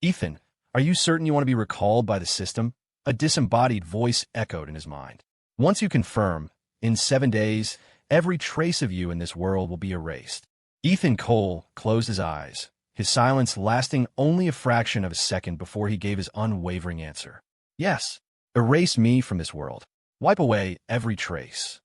Ethan, are you certain you want to be recalled by the system? A disembodied voice echoed in his mind. Once you confirm, in 7 days, every trace of you in this world will be erased. Ethan Cole closed his eyes, his silence lasting only a fraction of a second before he gave his unwavering answer. Yes, erase me from this world. Wipe away every trace.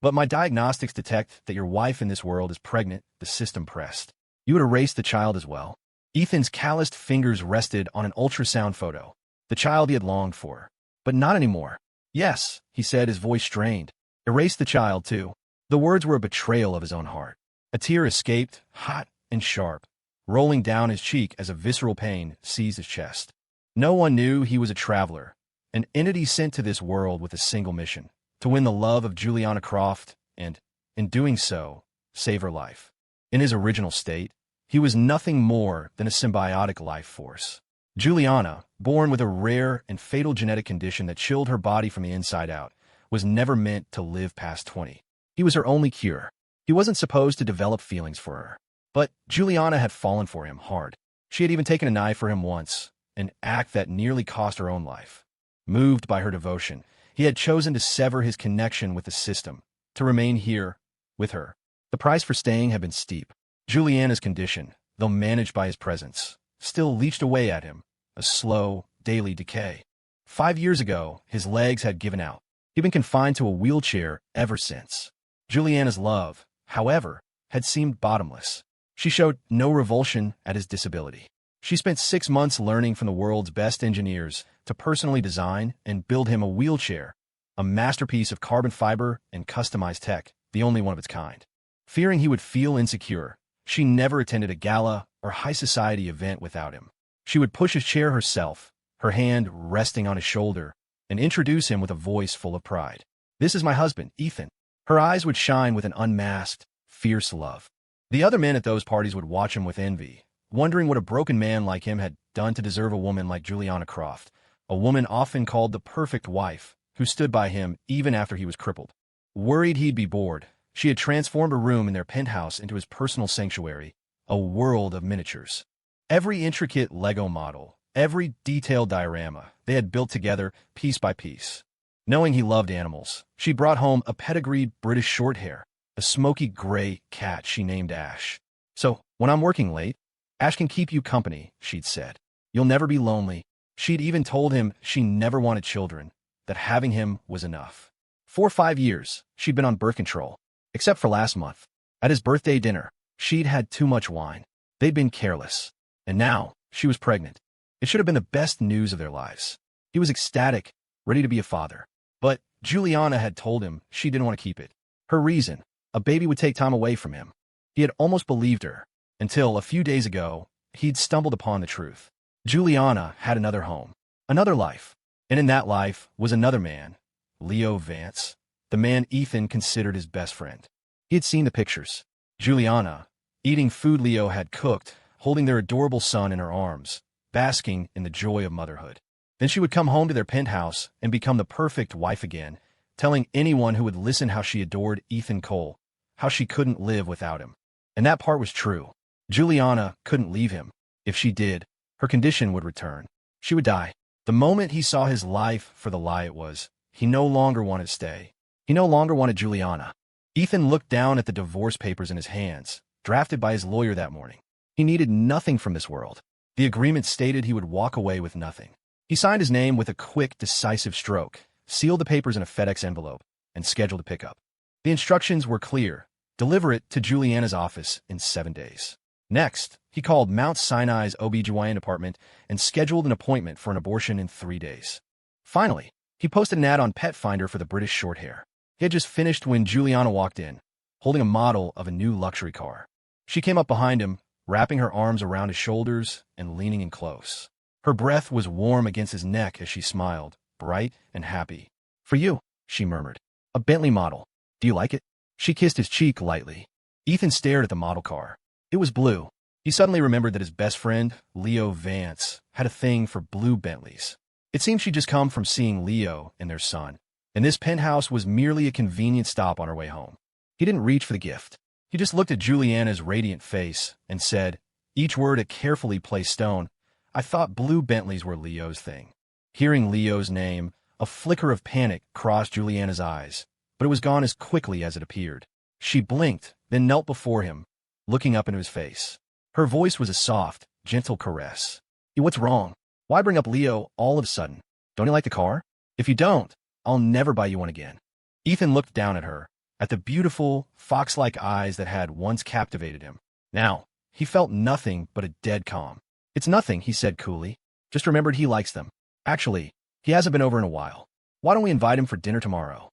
But my diagnostics detect that your wife in this world is pregnant, the system pressed. You would erase the child as well. Ethan's calloused fingers rested on an ultrasound photo, the child he had longed for. But not anymore. Yes, he said, his voice strained. Erase the child, too. The words were a betrayal of his own heart. A tear escaped, hot and sharp, rolling down his cheek as a visceral pain seized his chest. No one knew he was a traveler, an entity sent to this world with a single mission, to win the love of Juliana Croft and, in doing so, save her life. In his original state, he was nothing more than a symbiotic life force. Juliana, born with a rare and fatal genetic condition that chilled her body from the inside out, was never meant to live past 20. He was her only cure. He wasn't supposed to develop feelings for her. But Juliana had fallen for him hard. She had even taken a knife for him once, an act that nearly cost her own life. Moved by her devotion, he had chosen to sever his connection with the system, to remain here, with her. The price for staying had been steep. Juliana's condition, though managed by his presence, still leached away at him, a slow, daily decay. 5 years ago, his legs had given out. He'd been confined to a wheelchair ever since. Juliana's love, however, had seemed bottomless. She showed no revulsion at his disability. She spent 6 months learning from the world's best engineers to personally design and build him a wheelchair, a masterpiece of carbon fiber and customized tech, the only one of its kind. Fearing he would feel insecure, she never attended a gala or high society event without him. She would push his chair herself, her hand resting on his shoulder, and introduce him with a voice full of pride. "This is my husband, Ethan." Her eyes would shine with an unmasked, fierce love. The other men at those parties would watch him with envy, wondering what a broken man like him had done to deserve a woman like Juliana Croft, a woman often called the perfect wife, who stood by him even after he was crippled. Worried he'd be bored, she had transformed a room in their penthouse into his personal sanctuary, a world of miniatures. Every intricate Lego model, every detailed diorama, they had built together, piece by piece. Knowing he loved animals, she brought home a pedigreed British Shorthair, a smoky gray cat she named Ash. "So, when I'm working late, Ash can keep you company," she'd said. "You'll never be lonely." She'd even told him she never wanted children, that having him was enough. For 5 years, she'd been on birth control, except for last month. At his birthday dinner, she'd had too much wine. They'd been careless. And now, she was pregnant. It should have been the best news of their lives. He was ecstatic, ready to be a father. But Juliana had told him she didn't want to keep it. Her reason, a baby would take time away from him. He had almost believed her, until a few days ago, he'd stumbled upon the truth. Juliana had another home, another life. And in that life was another man, Leo Vance, the man Ethan considered his best friend. He had seen the pictures. Juliana, eating food Leo had cooked, holding their adorable son in her arms, basking in the joy of motherhood. Then she would come home to their penthouse and become the perfect wife again, telling anyone who would listen how she adored Ethan Cole, how she couldn't live without him. And that part was true. Juliana couldn't leave him. If she did, her condition would return. She would die. The moment he saw his life for the lie it was, he no longer wanted to stay. He no longer wanted Juliana. Ethan looked down at the divorce papers in his hands, drafted by his lawyer that morning. He needed nothing from this world. The agreement stated he would walk away with nothing. He signed his name with a quick, decisive stroke, sealed the papers in a FedEx envelope, and scheduled a pickup. The instructions were clear. Deliver it to Juliana's office in 7 days. Next, he called Mount Sinai's OB/GYN department and scheduled an appointment for an abortion in 3 days. Finally, he posted an ad on Pet Finder for the British Shorthair. He had just finished when Juliana walked in, holding a model of a new luxury car. She came up behind him, wrapping her arms around his shoulders and leaning in close. Her breath was warm against his neck as she smiled, bright and happy. "For you," she murmured. "A Bentley model. Do you like it?" She kissed his cheek lightly. Ethan stared at the model car. It was blue. He suddenly remembered that his best friend, Leo Vance, had a thing for blue Bentleys. It seemed she'd just come from seeing Leo and their son, and this penthouse was merely a convenient stop on her way home. He didn't reach for the gift. He just looked at Juliana's radiant face and said, each word a carefully placed stone, I thought blue Bentleys were Leo's thing. Hearing Leo's name, a flicker of panic crossed Juliana's eyes, but it was gone as quickly as it appeared. She blinked, then knelt before him, looking up into his face. Her voice was a soft, gentle caress. What's wrong? Why bring up Leo all of a sudden? Don't you like the car? If you don't, I'll never buy you one again. Ethan looked down at her, at the beautiful, fox-like eyes that had once captivated him. Now, he felt nothing but a dead calm. It's nothing, he said coolly. Just remembered he likes them. Actually, he hasn't been over in a while. Why don't we invite him for dinner tomorrow?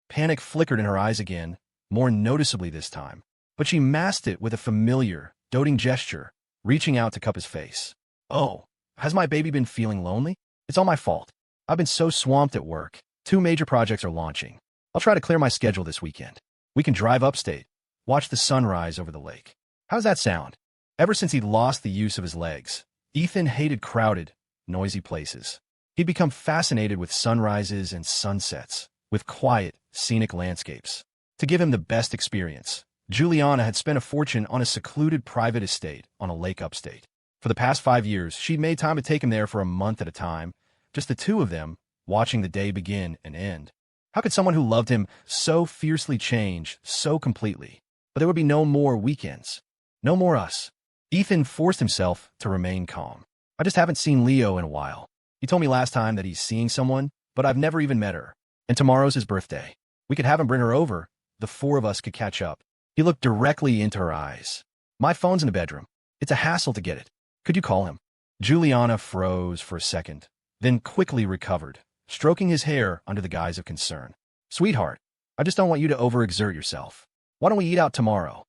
Panic flickered in her eyes again, more noticeably this time. But she masked it with a familiar, doting gesture, reaching out to cup his face. Oh, has my baby been feeling lonely? It's all my fault. I've been so swamped at work. 2 major projects are launching. I'll try to clear my schedule this weekend. We can drive upstate, watch the sunrise over the lake. How's that sound? Ever since he'd lost the use of his legs, Ethan hated crowded, noisy places. He'd become fascinated with sunrises and sunsets, with quiet, scenic landscapes. To give him the best experience, Juliana had spent a fortune on a secluded private estate on a lake upstate. For the past 5 years, she'd made time to take him there for a month at a time, just the two of them, watching the day begin and end. How could someone who loved him so fiercely change so completely? But there would be no more weekends. No more us. Ethan forced himself to remain calm. I just haven't seen Leo in a while. He told me last time that he's seeing someone, but I've never even met her. And tomorrow's his birthday. We could have him bring her over. The 4 of us could catch up. He looked directly into her eyes. My phone's in the bedroom. It's a hassle to get it. Could you call him? Juliana froze for a second, then quickly recovered, stroking his hair under the guise of concern. Sweetheart, I just don't want you to overexert yourself. Why don't we eat out tomorrow?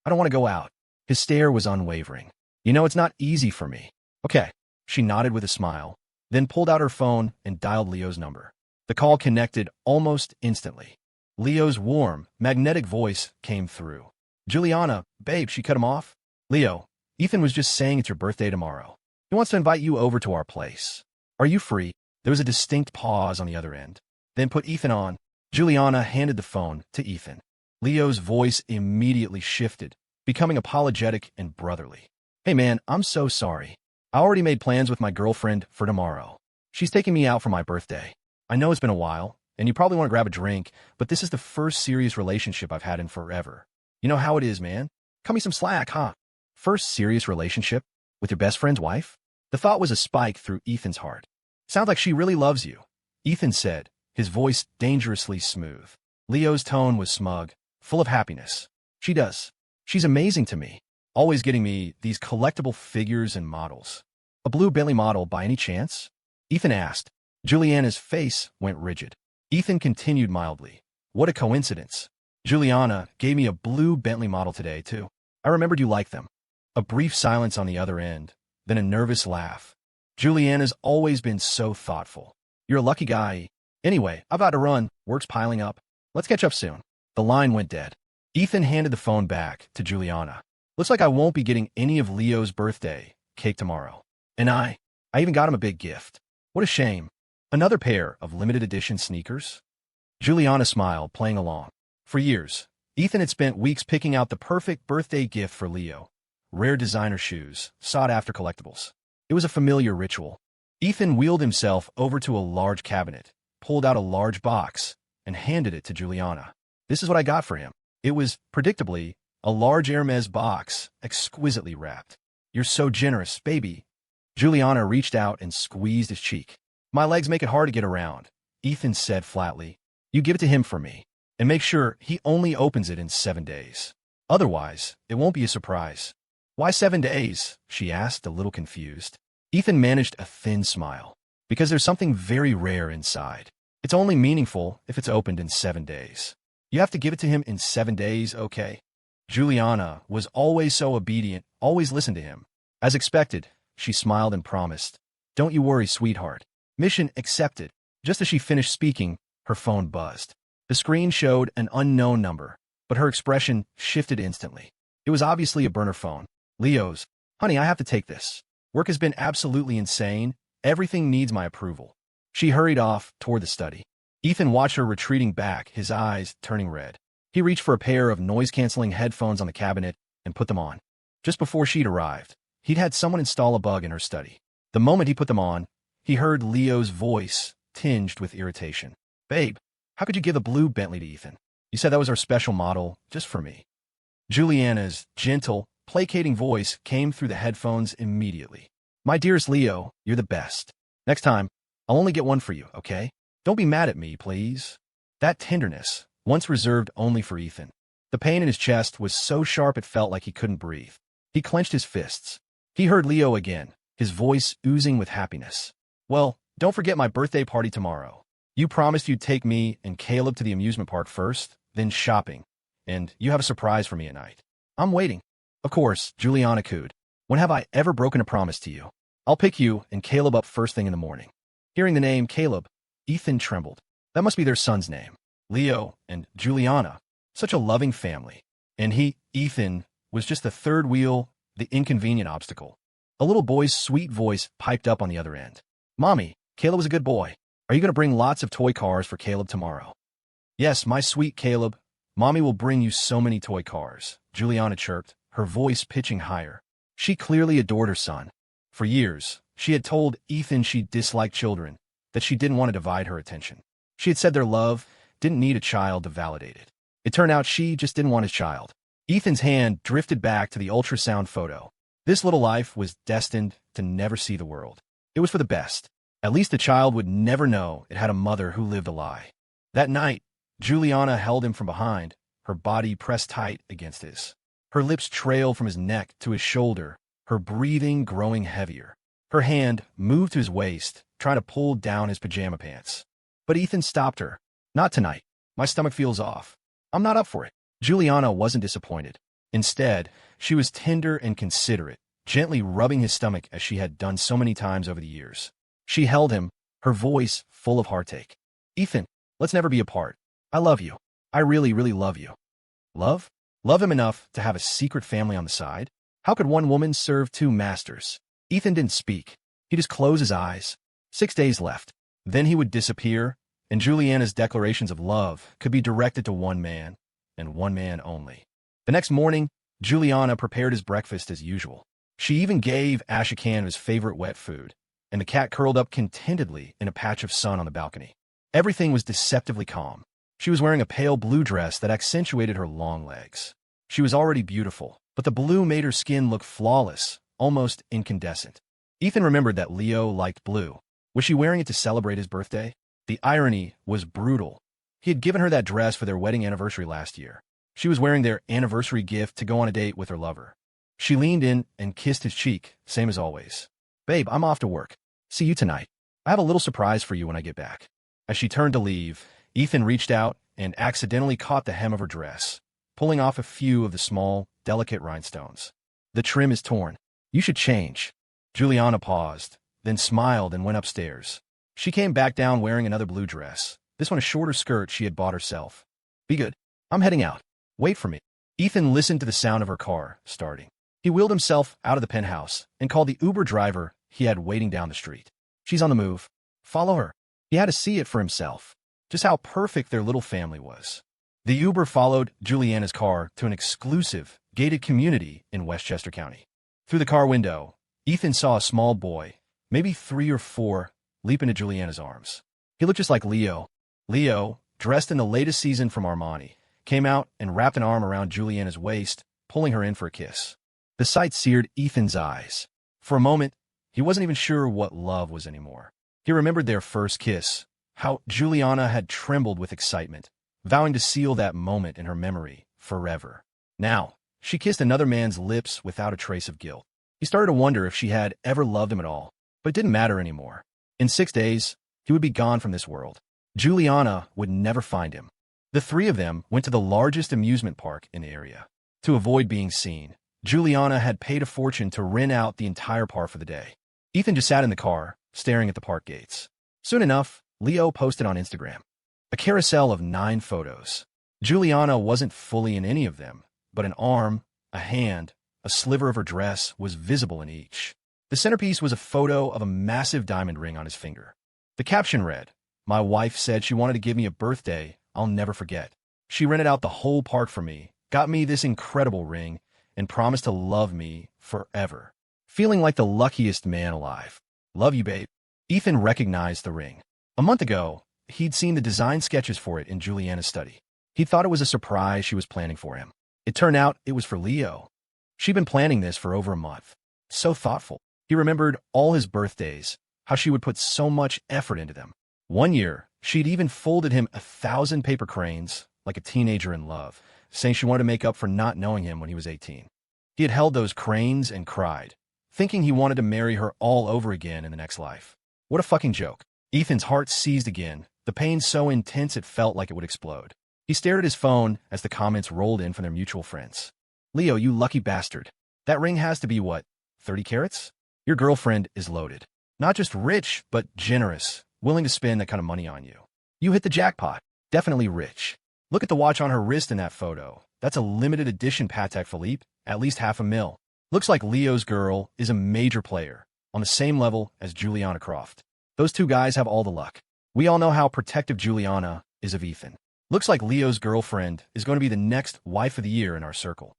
I don't want to go out. His stare was unwavering. You know, it's not easy for me. Okay. She nodded with a smile, then pulled out her phone and dialed Leo's number. The call connected almost instantly. Leo's warm, magnetic voice came through. Juliana, babe, she cut him off. Leo, Ethan was just saying it's your birthday tomorrow. He wants to invite you over to our place. Are you free? There was a distinct pause on the other end. Then put Ethan on. Juliana handed the phone to Ethan. Leo's voice immediately shifted, becoming apologetic and brotherly. Hey man, I'm so sorry. I already made plans with my girlfriend for tomorrow. She's taking me out for my birthday. I know it's been a while, and you probably want to grab a drink, but this is the first serious relationship I've had in forever. You know how it is, man. Cut me some slack, huh? First serious relationship? With your best friend's wife? The thought was a spike through Ethan's heart. Sounds like she really loves you, Ethan said, his voice dangerously smooth. Leo's tone was smug, full of happiness. She does. She's amazing to me, always getting me these collectible figures and models. A blue Bentley model by any chance? Ethan asked. Juliana's face went rigid. Ethan continued mildly. What a coincidence. Juliana gave me a blue Bentley model today, too. I remembered you liked them. A brief silence on the other end, then a nervous laugh. Juliana's always been so thoughtful. You're a lucky guy. Anyway, I've got to run. Work's piling up. Let's catch up soon. The line went dead. Ethan handed the phone back to Juliana. Looks like I won't be getting any of Leo's birthday cake tomorrow. And I even got him a big gift. What a shame. Another pair of limited edition sneakers? Juliana smiled, playing along. For years, Ethan had spent weeks picking out the perfect birthday gift for Leo. Rare designer shoes, sought-after collectibles. It was a familiar ritual. Ethan wheeled himself over to a large cabinet, pulled out a large box, and handed it to Juliana. This is what I got for him. It was, predictably, a large Hermes box, exquisitely wrapped. You're so generous, baby. Juliana reached out and squeezed his cheek. My legs make it hard to get around, Ethan said flatly. You give it to him for me, and make sure he only opens it in 7 days. Otherwise, it won't be a surprise. Why 7 days? She asked, a little confused. Ethan managed a thin smile. Because there's something very rare inside. It's only meaningful if it's opened in 7 days. You have to give it to him in 7 days, okay? Juliana was always so obedient, always listened to him. As expected, she smiled and promised. Don't you worry, sweetheart. Mission accepted. Just as she finished speaking, her phone buzzed. The screen showed an unknown number, but her expression shifted instantly. It was obviously a burner phone. Leo's. Honey, I have to take this. Work has been absolutely insane. Everything needs my approval. She hurried off toward the study. Ethan watched her retreating back, his eyes turning red. He reached for a pair of noise-canceling headphones on the cabinet and put them on. Just before she'd arrived, he'd had someone install a bug in her study. The moment he put them on, he heard Leo's voice tinged with irritation. Babe, how could you give the blue Bentley to Ethan? You said that was our special model, just for me. Juliana's gentle, placating voice came through the headphones immediately. My dearest Leo, you're the best. Next time, I'll only get one for you, okay? Don't be mad at me, please. That tenderness, once reserved only for Ethan. The pain in his chest was so sharp it felt like he couldn't breathe. He clenched his fists. He heard Leo again, his voice oozing with happiness. Well, don't forget my birthday party tomorrow. You promised you'd take me and Caleb to the amusement park first, then shopping, and you have a surprise for me at night. I'm waiting. Of course, Juliana cooed. When have I ever broken a promise to you? I'll pick you and Caleb up first thing in the morning. Hearing the name Caleb, Ethan trembled. That must be their son's name. Leo and Juliana. Such a loving family. And he, Ethan, was just the third wheel, the inconvenient obstacle. A little boy's sweet voice piped up on the other end. Mommy, Caleb was a good boy. Are you going to bring lots of toy cars for Caleb tomorrow? Yes, my sweet Caleb. Mommy will bring you so many toy cars, Juliana chirped, her voice pitching higher. She clearly adored her son. For years, she had told Ethan she disliked children, that she didn't want to divide her attention. She had said their love didn't need a child to validate it. It turned out she just didn't want his child. Ethan's hand drifted back to the ultrasound photo. This little life was destined to never see the world. It was for the best. At least the child would never know it had a mother who lived a lie. That night, Juliana held him from behind, her body pressed tight against his. Her lips trailed from his neck to his shoulder, her breathing growing heavier. Her hand moved to his waist, trying to pull down his pajama pants. But Ethan stopped her. Not tonight. My stomach feels off. I'm not up for it. Juliana wasn't disappointed. Instead, she was tender and considerate, gently rubbing his stomach as she had done so many times over the years. She held him, her voice full of heartache. Ethan, let's never be apart. I love you. I really, really love you. Love? Love him enough to have a secret family on the side? How could one woman serve two masters? Ethan didn't speak. He just closed his eyes. 6 days left. Then he would disappear, and Juliana's declarations of love could be directed to one man, and one man only. The next morning, Juliana prepared his breakfast as usual. She even gave Ashikan his favorite wet food, and the cat curled up contentedly in a patch of sun on the balcony. Everything was deceptively calm. She was wearing a pale blue dress that accentuated her long legs. She was already beautiful, but the blue made her skin look flawless, almost incandescent. Ethan remembered that Leo liked blue. Was she wearing it to celebrate his birthday? The irony was brutal. He had given her that dress for their wedding anniversary last year. She was wearing their anniversary gift to go on a date with her lover. She leaned in and kissed his cheek, same as always. Babe, I'm off to work. See you tonight. I have a little surprise for you when I get back. As she turned to leave, Ethan reached out and accidentally caught the hem of her dress, pulling off a few of the small, delicate rhinestones. The trim is torn. You should change. Juliana paused, then smiled and went upstairs. She came back down wearing another blue dress, this one a shorter skirt she had bought herself. Be good. I'm heading out. Wait for me. Ethan listened to the sound of her car starting. He wheeled himself out of the penthouse and called the Uber driver he had waiting down the street. She's on the move. Follow her. He had to see it for himself, just how perfect their little family was. The Uber followed Juliana's car to an exclusive, gated community in Westchester County. Through the car window, Ethan saw a small boy, maybe 3 or 4, leap into Juliana's arms. He looked just like Leo. Leo, dressed in the latest season from Armani, came out and wrapped an arm around Juliana's waist, pulling her in for a kiss. The sight seared Ethan's eyes. For a moment, he wasn't even sure what love was anymore. He remembered their first kiss, how Juliana had trembled with excitement, vowing to seal that moment in her memory forever. Now, she kissed another man's lips without a trace of guilt. He started to wonder if she had ever loved him at all, but it didn't matter anymore. In 6 days, he would be gone from this world. Juliana would never find him. The three of them went to the largest amusement park in the area. To avoid being seen, Juliana had paid a fortune to rent out the entire park for the day. Ethan just sat in the car, staring at the park gates. Soon enough, Leo posted on Instagram a carousel of 9 photos. Juliana wasn't fully in any of them, but an arm, a hand, a sliver of her dress was visible in each. The centerpiece was a photo of a massive diamond ring on his finger. The caption read, "My wife said she wanted to give me a birthday I'll never forget. She rented out the whole park for me, got me this incredible ring, and promised to love me forever." Feeling like the luckiest man alive, Love you, babe. Ethan recognized the ring. A month ago, he'd seen the design sketches for it in Juliana's study. He thought it was a surprise she was planning for him. It turned out it was for Leo. She'd been planning this for over a month. So thoughtful. He remembered all his birthdays, how she would put so much effort into them. One year, she'd even folded him 1,000 paper cranes, like a teenager in love, saying she wanted to make up for not knowing him when he was 18. He had held those cranes and cried, thinking he wanted to marry her all over again in the next life. What a fucking joke. Ethan's heart seized again, the pain so intense it felt like it would explode. He stared at his phone as the comments rolled in from their mutual friends. Leo, you lucky bastard. That ring has to be what, 30 carats? Your girlfriend is loaded. Not just rich, but generous, willing to spend that kind of money on you. You hit the jackpot. Definitely rich. Look at the watch on her wrist in that photo. That's a limited edition Patek Philippe, at least $500,000. Looks like Leo's girl is a major player, on the same level as Juliana Croft. Those two guys have all the luck. We all know how protective Juliana is of Ethan. Looks like Leo's girlfriend is going to be the next wife of the year in our circle.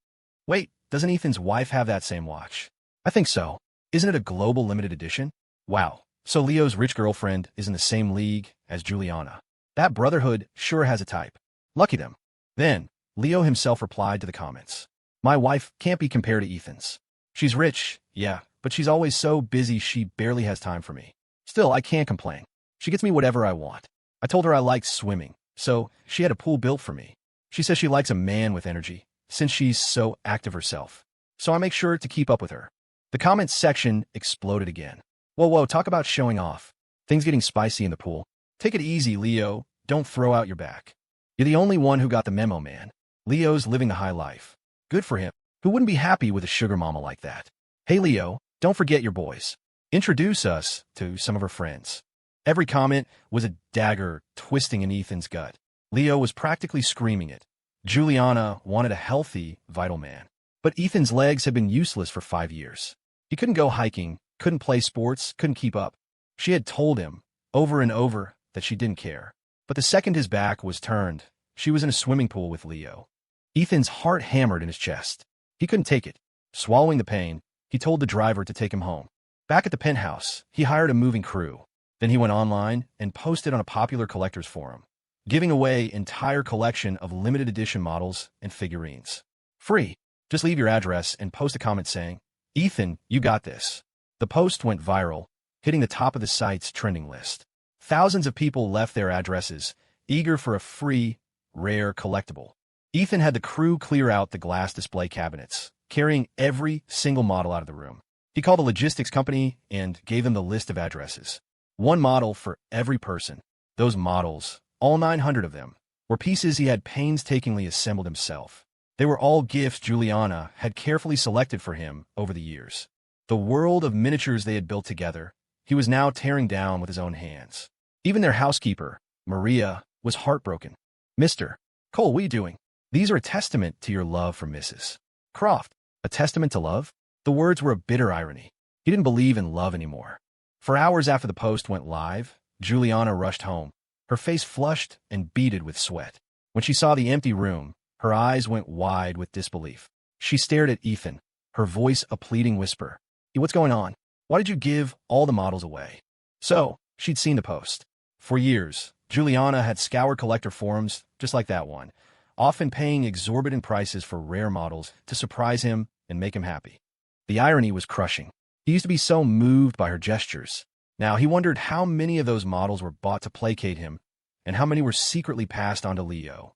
Wait, doesn't Ethan's wife have that same watch? I think so. Isn't it a global limited edition? Wow, so Leo's rich girlfriend is in the same league as Juliana. That brotherhood sure has a type. Lucky them. Then, Leo himself replied to the comments. My wife can't be compared to Ethan's. She's rich, yeah, but she's always so busy she barely has time for me. Still, I can't complain. She gets me whatever I want. I told her I liked swimming, so she had a pool built for me. She says she likes a man with energy, since she's so active herself. So I make sure to keep up with her. The comments section exploded again. Whoa, talk about showing off. Things getting spicy in the pool. Take it easy, Leo. Don't throw out your back. You're the only one who got the memo, man. Leo's living the high life. Good for him. Who wouldn't be happy with a sugar mama like that? Hey, Leo, don't forget your boys. Introduce us to some of her friends. Every comment was a dagger twisting in Ethan's gut. Leo was practically screaming it. Juliana wanted a healthy, vital man. But Ethan's legs had been useless for 5 years. He couldn't go hiking, couldn't play sports, couldn't keep up. She had told him, over and over, that she didn't care. But the second his back was turned, she was in a swimming pool with Leo. Ethan's heart hammered in his chest. He couldn't take it. Swallowing the pain, he told the driver to take him home. Back at the penthouse, he hired a moving crew. Then he went online and posted on a popular collector's forum, giving away entire collection of limited edition models and figurines. Free. Just leave your address and post a comment saying, Ethan, you got this. The post went viral, hitting the top of the site's trending list. Thousands of people left their addresses, eager for a free, rare collectible. Ethan had the crew clear out the glass display cabinets, carrying every single model out of the room. He called the logistics company and gave them the list of addresses. One model for every person. Those models, all 900 of them, were pieces he had painstakingly assembled himself. They were all gifts Juliana had carefully selected for him over the years. The world of miniatures they had built together, he was now tearing down with his own hands. Even their housekeeper, Maria, was heartbroken. Mr. Cole, what are you doing? These are a testament to your love for Mrs. Croft. A testament to love? The words were a bitter irony. He didn't believe in love anymore. For hours after the post went live, Juliana rushed home, her face flushed and beaded with sweat. When she saw the empty room, her eyes went wide with disbelief. She stared at Ethan, her voice a pleading whisper. What's going on? Why did you give all the models away? So, she'd seen the post. For years, Juliana had scoured collector forums just like that one, often paying exorbitant prices for rare models to surprise him and make him happy. The irony was crushing. He used to be so moved by her gestures. Now he wondered how many of those models were bought to placate him, and how many were secretly passed on to Leo.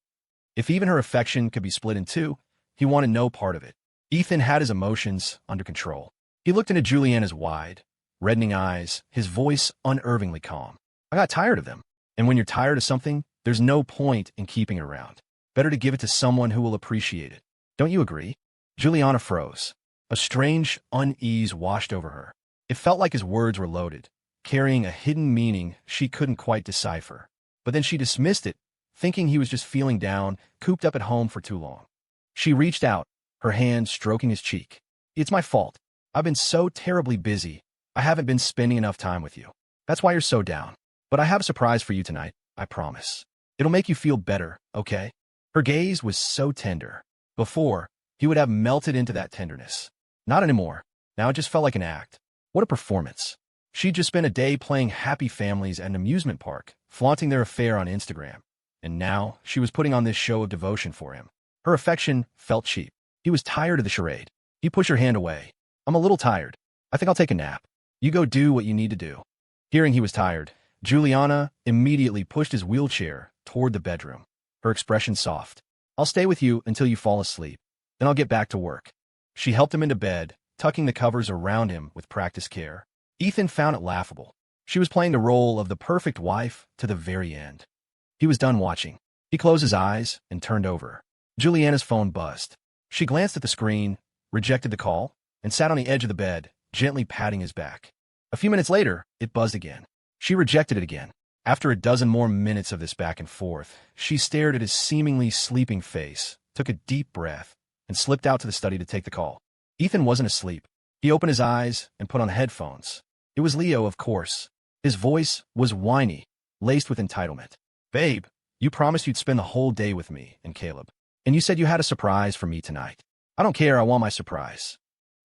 If even her affection could be split in two, he wanted no part of it. Ethan had his emotions under control. He looked into Juliana's wide, reddening eyes, his voice unervingly calm. I got tired of them. And when you're tired of something, there's no point in keeping it around. Better to give it to someone who will appreciate it. Don't you agree? Juliana froze. A strange unease washed over her. It felt like his words were loaded, carrying a hidden meaning she couldn't quite decipher. But then she dismissed it, thinking he was just feeling down, cooped up at home for too long. She reached out, her hand stroking his cheek. It's my fault. I've been so terribly busy. I haven't been spending enough time with you. That's why you're so down. But I have a surprise for you tonight, I promise. It'll make you feel better, okay? Her gaze was so tender. Before, he would have melted into that tenderness. Not anymore. Now it just felt like an act. What a performance. She'd just spent a day playing happy families at an amusement park, flaunting their affair on Instagram. And now she was putting on this show of devotion for him. Her affection felt cheap. He was tired of the charade. He pushed her hand away. I'm a little tired. I think I'll take a nap. You go do what you need to do. Hearing he was tired, Juliana immediately pushed his wheelchair toward the bedroom. Her expression soft. I'll stay with you until you fall asleep. Then I'll get back to work. She helped him into bed, tucking the covers around him with practiced care. Ethan found it laughable. She was playing the role of the perfect wife to the very end. He was done watching. He closed his eyes and turned over. Juliana's phone buzzed. She glanced at the screen, rejected the call, and sat on the edge of the bed, gently patting his back. A few minutes later, it buzzed again. She rejected it again. After a dozen more minutes of this back and forth, she stared at his seemingly sleeping face, took a deep breath, and slipped out to the study to take the call. Ethan wasn't asleep. He opened his eyes and put on headphones. It was Leo, of course. His voice was whiny, laced with entitlement. Babe, you promised you'd spend the whole day with me and Caleb. And you said you had a surprise for me tonight. I don't care, I want my surprise.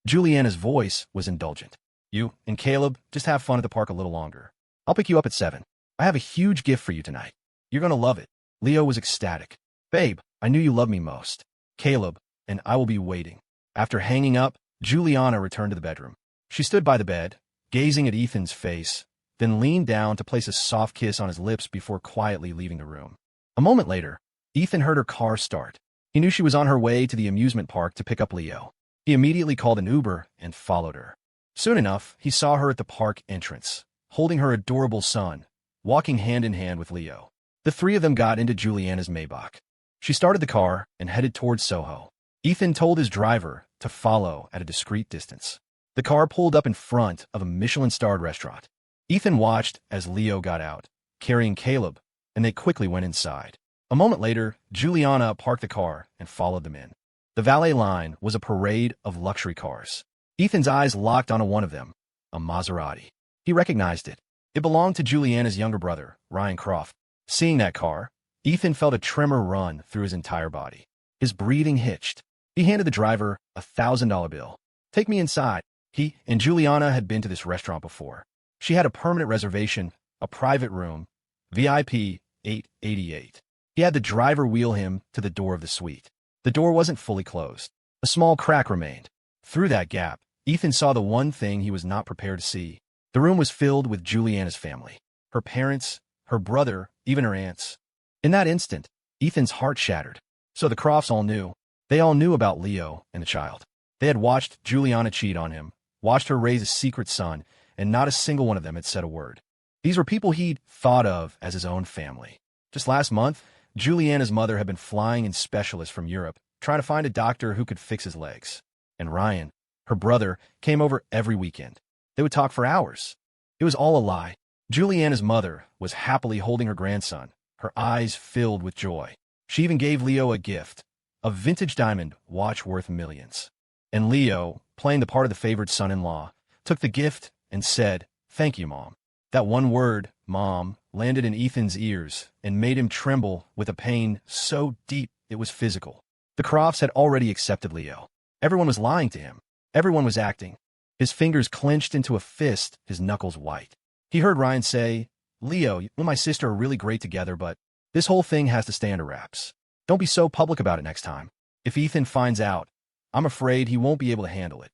Juliana's voice was indulgent. You and Caleb just have fun at the park a little longer. I'll pick you up at 7. I have a huge gift for you tonight. You're gonna love it. Leo was ecstatic. Babe, I knew you loved me most. Caleb, and I will be waiting. After hanging up, Juliana returned to the bedroom. She stood by the bed, gazing at Ethan's face, then leaned down to place a soft kiss on his lips before quietly leaving the room. A moment later, Ethan heard her car start. He knew she was on her way to the amusement park to pick up Leo. He immediately called an Uber and followed her. Soon enough, he saw her at the park entrance, holding her adorable son, walking hand in hand with Leo. The three of them got into Juliana's Maybach. She started the car and headed towards Soho. Ethan told his driver to follow at a discreet distance. The car pulled up in front of a Michelin-starred restaurant. Ethan watched as Leo got out, carrying Caleb, and they quickly went inside. A moment later, Juliana parked the car and followed them in. The valet line was a parade of luxury cars. Ethan's eyes locked onto one of them, a Maserati. He recognized it. It belonged to Juliana's younger brother, Ryan Croft. Seeing that car, Ethan felt a tremor run through his entire body. His breathing hitched. He handed the driver a $1,000 bill. Take me inside. He and Juliana had been to this restaurant before. She had a permanent reservation, a private room, VIP 888. He had the driver wheel him to the door of the suite. The door wasn't fully closed. A small crack remained. Through that gap, Ethan saw the one thing he was not prepared to see. The room was filled with Juliana's family. Her parents, her brother, even her aunts. In that instant, Ethan's heart shattered. So the Crofts all knew. They all knew about Leo and the child. They had watched Juliana cheat on him, watched her raise a secret son, and not a single one of them had said a word. These were people he'd thought of as his own family. Just last month, Juliana's mother had been flying in specialists from Europe, trying to find a doctor who could fix his legs. And Ryan, her brother, came over every weekend. They would talk for hours. It was all a lie. Juliana's mother was happily holding her grandson, her eyes filled with joy. She even gave Leo a gift, a vintage diamond watch worth millions. And Leo, playing the part of the favored son-in-law, took the gift and said, "Thank you, Mom." That one word, Mom, landed in Ethan's ears and made him tremble with a pain so deep it was physical. The Crofts had already accepted Leo. Everyone was lying to him. Everyone was acting. His fingers clenched into a fist, his knuckles white. He heard Ryan say, "Leo, you and my sister are really great together, but this whole thing has to stay under wraps. Don't be so public about it next time. If Ethan finds out, I'm afraid he won't be able to handle it."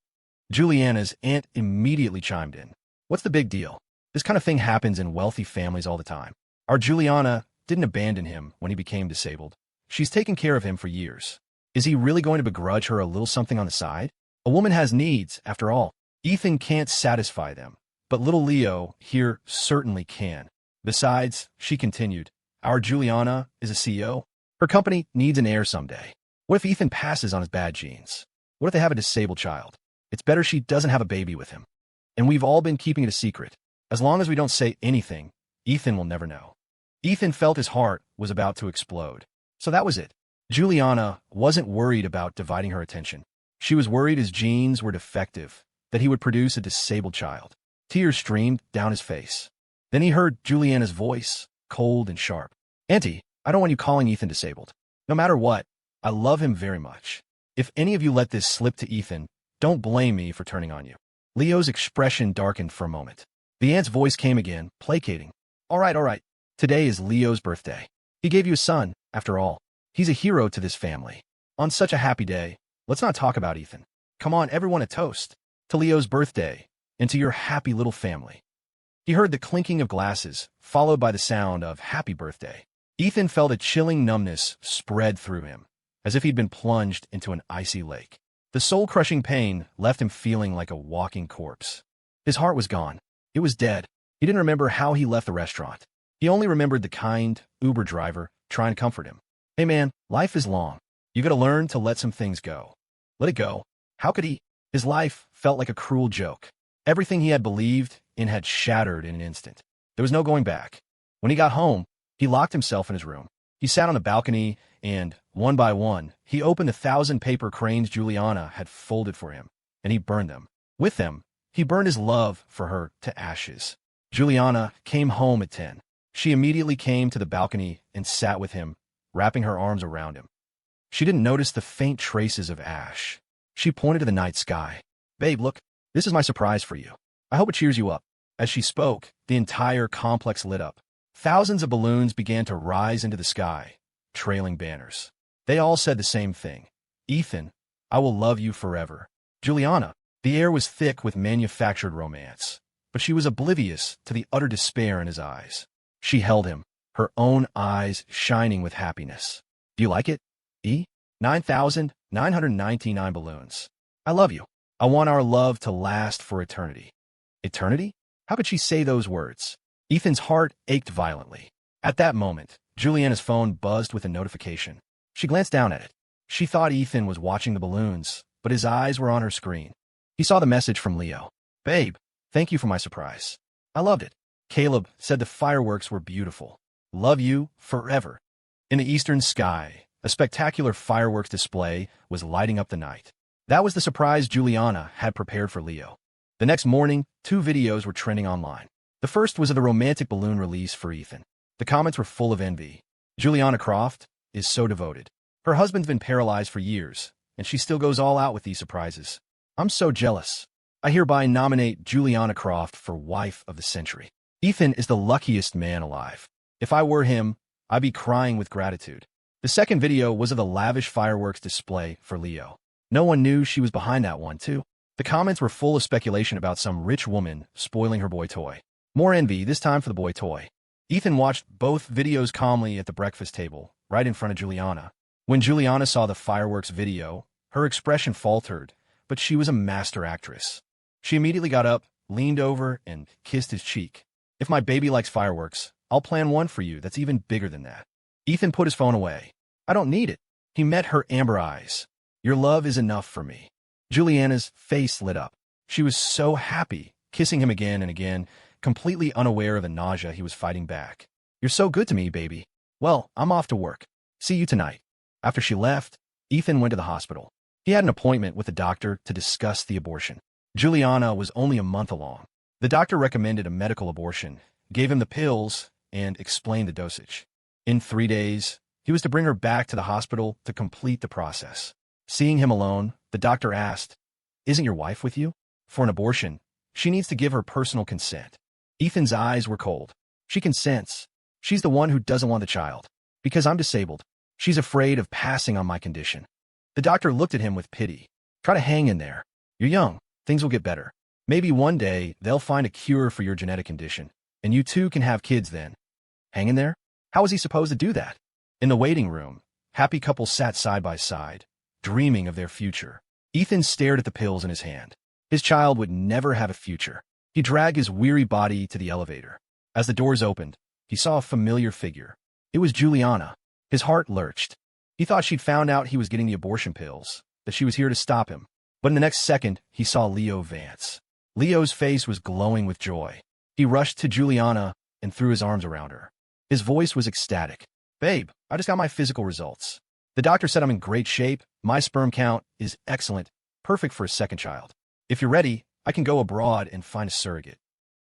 Juliana's aunt immediately chimed in. "What's the big deal? This kind of thing happens in wealthy families all the time. Our Juliana didn't abandon him when he became disabled. She's taken care of him for years. Is he really going to begrudge her a little something on the side? A woman has needs, after all. Ethan can't satisfy them, but little Leo here certainly can. Besides," she continued, "our Juliana is a CEO. Her company needs an heir someday. What if Ethan passes on his bad genes? What if they have a disabled child? It's better she doesn't have a baby with him. And we've all been keeping it a secret. As long as we don't say anything, Ethan will never know." Ethan felt his heart was about to explode. So that was it. Juliana wasn't worried about dividing her attention. She was worried his genes were defective, that he would produce a disabled child. Tears streamed down his face. Then he heard Juliana's voice, cold and sharp. "Auntie, I don't want you calling Ethan disabled. No matter what, I love him very much. If any of you let this slip to Ethan, don't blame me for turning on you." Leo's expression darkened for a moment. The aunt's voice came again, placating. All right, all right. Today is Leo's birthday. He gave you a son, after all. He's a hero to this family. On such a happy day, let's not talk about Ethan. Come on, everyone, a toast. To Leo's birthday, and to your happy little family. He heard the clinking of glasses, followed by the sound of happy birthday. Ethan felt a chilling numbness spread through him, as if he'd been plunged into an icy lake. The soul-crushing pain left him feeling like a walking corpse. His heart was gone. It was dead. He didn't remember how he left the restaurant. He only remembered the kind Uber driver trying to comfort him. Hey man, life is long. You gotta learn to let some things go. Let it go. How could he? His life felt like a cruel joke. Everything he had believed in had shattered in an instant. There was no going back. When he got home, he locked himself in his room. He sat on the balcony and, one by one, he opened the 1,000 paper cranes Juliana had folded for him, and he burned them. With them, he burned his love for her to ashes. Juliana came home at 10. She immediately came to the balcony and sat with him, wrapping her arms around him. She didn't notice the faint traces of ash. She pointed to the night sky. Babe, look, this is my surprise for you. I hope it cheers you up. As she spoke, the entire complex lit up. Thousands of balloons began to rise into the sky, trailing banners. They all said the same thing. Ethan, I will love you forever. Juliana. The air was thick with manufactured romance, but she was oblivious to the utter despair in his eyes. She held him, her own eyes shining with happiness. Do you like it? 9,999 balloons. I love you. I want our love to last for eternity. Eternity? How could she say those words? Ethan's heart ached violently. At that moment, Juliana's phone buzzed with a notification. She glanced down at it. She thought Ethan was watching the balloons, but his eyes were on her screen. He saw the message from Leo. Babe, thank you for my surprise. I loved it. Caleb said the fireworks were beautiful. Love you forever. In the eastern sky, a spectacular fireworks display was lighting up the night. That was the surprise Juliana had prepared for Leo. The next morning, 2 videos were trending online. The first was of the romantic balloon release for Ethan. The comments were full of envy. Juliana Croft is so devoted. Her husband's been paralyzed for years, and she still goes all out with these surprises. I'm so jealous. I hereby nominate Juliana Croft for Wife of the Century. Ethan is the luckiest man alive. If I were him, I'd be crying with gratitude. The second video was of the lavish fireworks display for Leo. No one knew she was behind that one, too. The comments were full of speculation about some rich woman spoiling her boy toy. More envy, this time for the boy toy. Ethan watched both videos calmly at the breakfast table, right in front of Juliana. When Juliana saw the fireworks video, her expression faltered, but she was a master actress. She immediately got up, leaned over, and kissed his cheek. If my baby likes fireworks, I'll plan one for you that's even bigger than that. Ethan put his phone away. I don't need it. He met her amber eyes. Your love is enough for me. Juliana's face lit up. She was so happy, kissing him again and again, completely unaware of the nausea he was fighting back. You're so good to me, baby. Well, I'm off to work. See you tonight. After she left, Ethan went to the hospital. He had an appointment with the doctor to discuss the abortion. Juliana was only a month along. The doctor recommended a medical abortion, gave him the pills, and explained the dosage. In 3 days, he was to bring her back to the hospital to complete the process. Seeing him alone, the doctor asked, Isn't your wife with you? For an abortion, she needs to give her personal consent. Ethan's eyes were cold. She consents. She's the one who doesn't want the child. Because I'm disabled. She's afraid of passing on my condition. The doctor looked at him with pity. Try to hang in there. You're young. Things will get better. Maybe one day they'll find a cure for your genetic condition, and you two can have kids then. Hang in there? How was he supposed to do that? In the waiting room, happy couples sat side by side, dreaming of their future. Ethan stared at the pills in his hand. His child would never have a future. He dragged his weary body to the elevator. As the doors opened, he saw a familiar figure. It was Juliana. His heart lurched. He thought she'd found out he was getting the abortion pills, that she was here to stop him. But in the next second, he saw Leo Vance. Leo's face was glowing with joy. He rushed to Juliana and threw his arms around her. His voice was ecstatic. Babe, I just got my physical results. The doctor said I'm in great shape. My sperm count is excellent, perfect for a second child. If you're ready, I can go abroad and find a surrogate.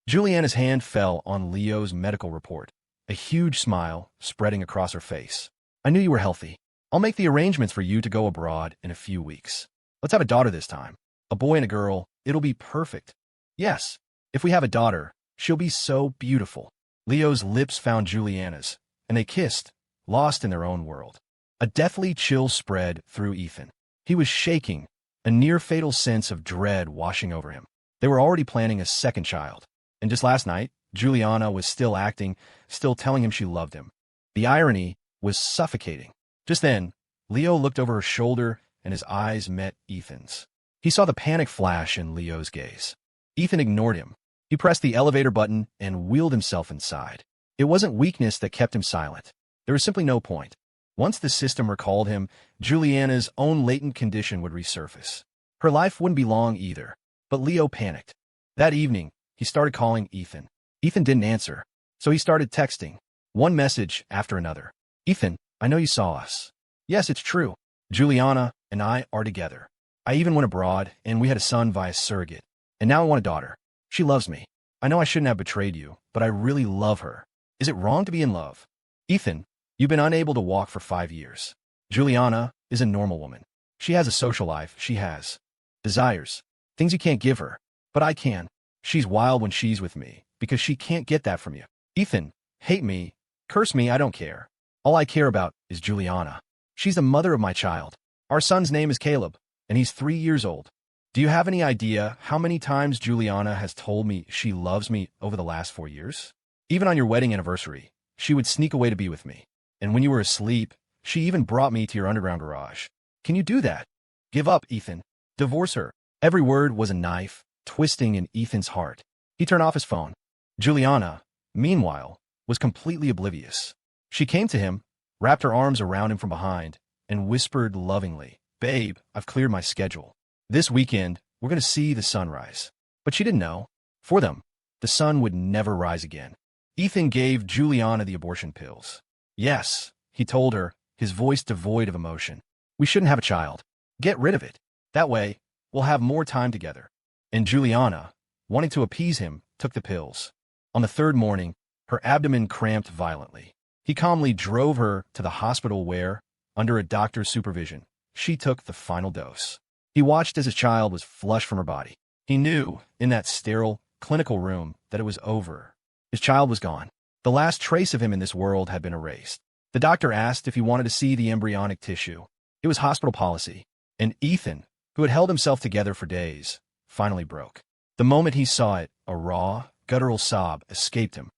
Juliana's hand fell on Leo's medical report, a huge smile spreading across her face. I knew you were healthy. I'll make the arrangements for you to go abroad in a few weeks. Let's have a daughter this time. A boy and a girl. It'll be perfect. Yes, if we have a daughter, She'll be so beautiful. Leo's lips found Juliana's, and they kissed, lost in their own world. A deathly chill spread through Ethan. He was shaking, a near-fatal sense of dread washing over him. They were already planning a second child. And just last night, Juliana was still acting, still telling him she loved him. The irony was suffocating. Just then, Leo looked over her shoulder and his eyes met Ethan's. He saw the panic flash in Leo's gaze. Ethan ignored him. He pressed the elevator button and wheeled himself inside. It wasn't weakness that kept him silent. There was simply no point. Once the system recalled him, Juliana's own latent condition would resurface. Her life wouldn't be long either. But Leo panicked. That evening, he started calling Ethan. Ethan didn't answer, so he started texting, one message after another. Ethan, I know you saw us. Yes, it's true. Juliana and I are together. I even went abroad, and we had a son via surrogate. And now I want a daughter. She loves me. I know I shouldn't have betrayed you, but I really love her. Is it wrong to be in love? Ethan, you've been unable to walk for 5 years. Juliana is a normal woman. She has a social life. She has desires, things you can't give her. But I can. She's wild when she's with me, because she can't get that from you. Ethan, hate me, curse me, I don't care. All I care about is Juliana. She's the mother of my child. Our son's name is Caleb, and he's 3 years old. Do you have any idea how many times Juliana has told me she loves me over the last 4 years? Even on your wedding anniversary, she would sneak away to be with me. And when you were asleep, she even brought me to your underground garage. Can you do that? Give up, Ethan. Divorce her. Every word was a knife, twisting in Ethan's heart. He turned off his phone. Juliana, meanwhile, was completely oblivious. She came to him, wrapped her arms around him from behind, and whispered lovingly, Babe, I've cleared my schedule. This weekend, we're going to see the sunrise. But she didn't know. For them, the sun would never rise again. Ethan gave Juliana the abortion pills. Yes, he told her, his voice devoid of emotion. We shouldn't have a child. Get rid of it. That way, we'll have more time together. And Juliana, wanting to appease him, took the pills. On the third morning, her abdomen cramped violently. He calmly drove her to the hospital where, under a doctor's supervision, she took the final dose. He watched as his child was flushed from her body. He knew, in that sterile, clinical room, that it was over. His child was gone. The last trace of him in this world had been erased. The doctor asked if he wanted to see the embryonic tissue. It was hospital policy. And Ethan, who had held himself together for days, finally broke. The moment he saw it, a raw, guttural sob escaped him.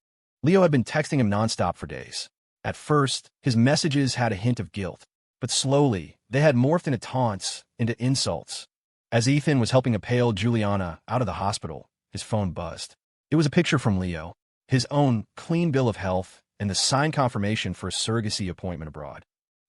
Leo had been texting him nonstop for days. At first, his messages had a hint of guilt, but slowly, they had morphed into taunts, into insults. As Ethan was helping a pale Juliana out of the hospital, his phone buzzed. It was a picture from Leo, his own clean bill of health, and the signed confirmation for a surrogacy appointment abroad.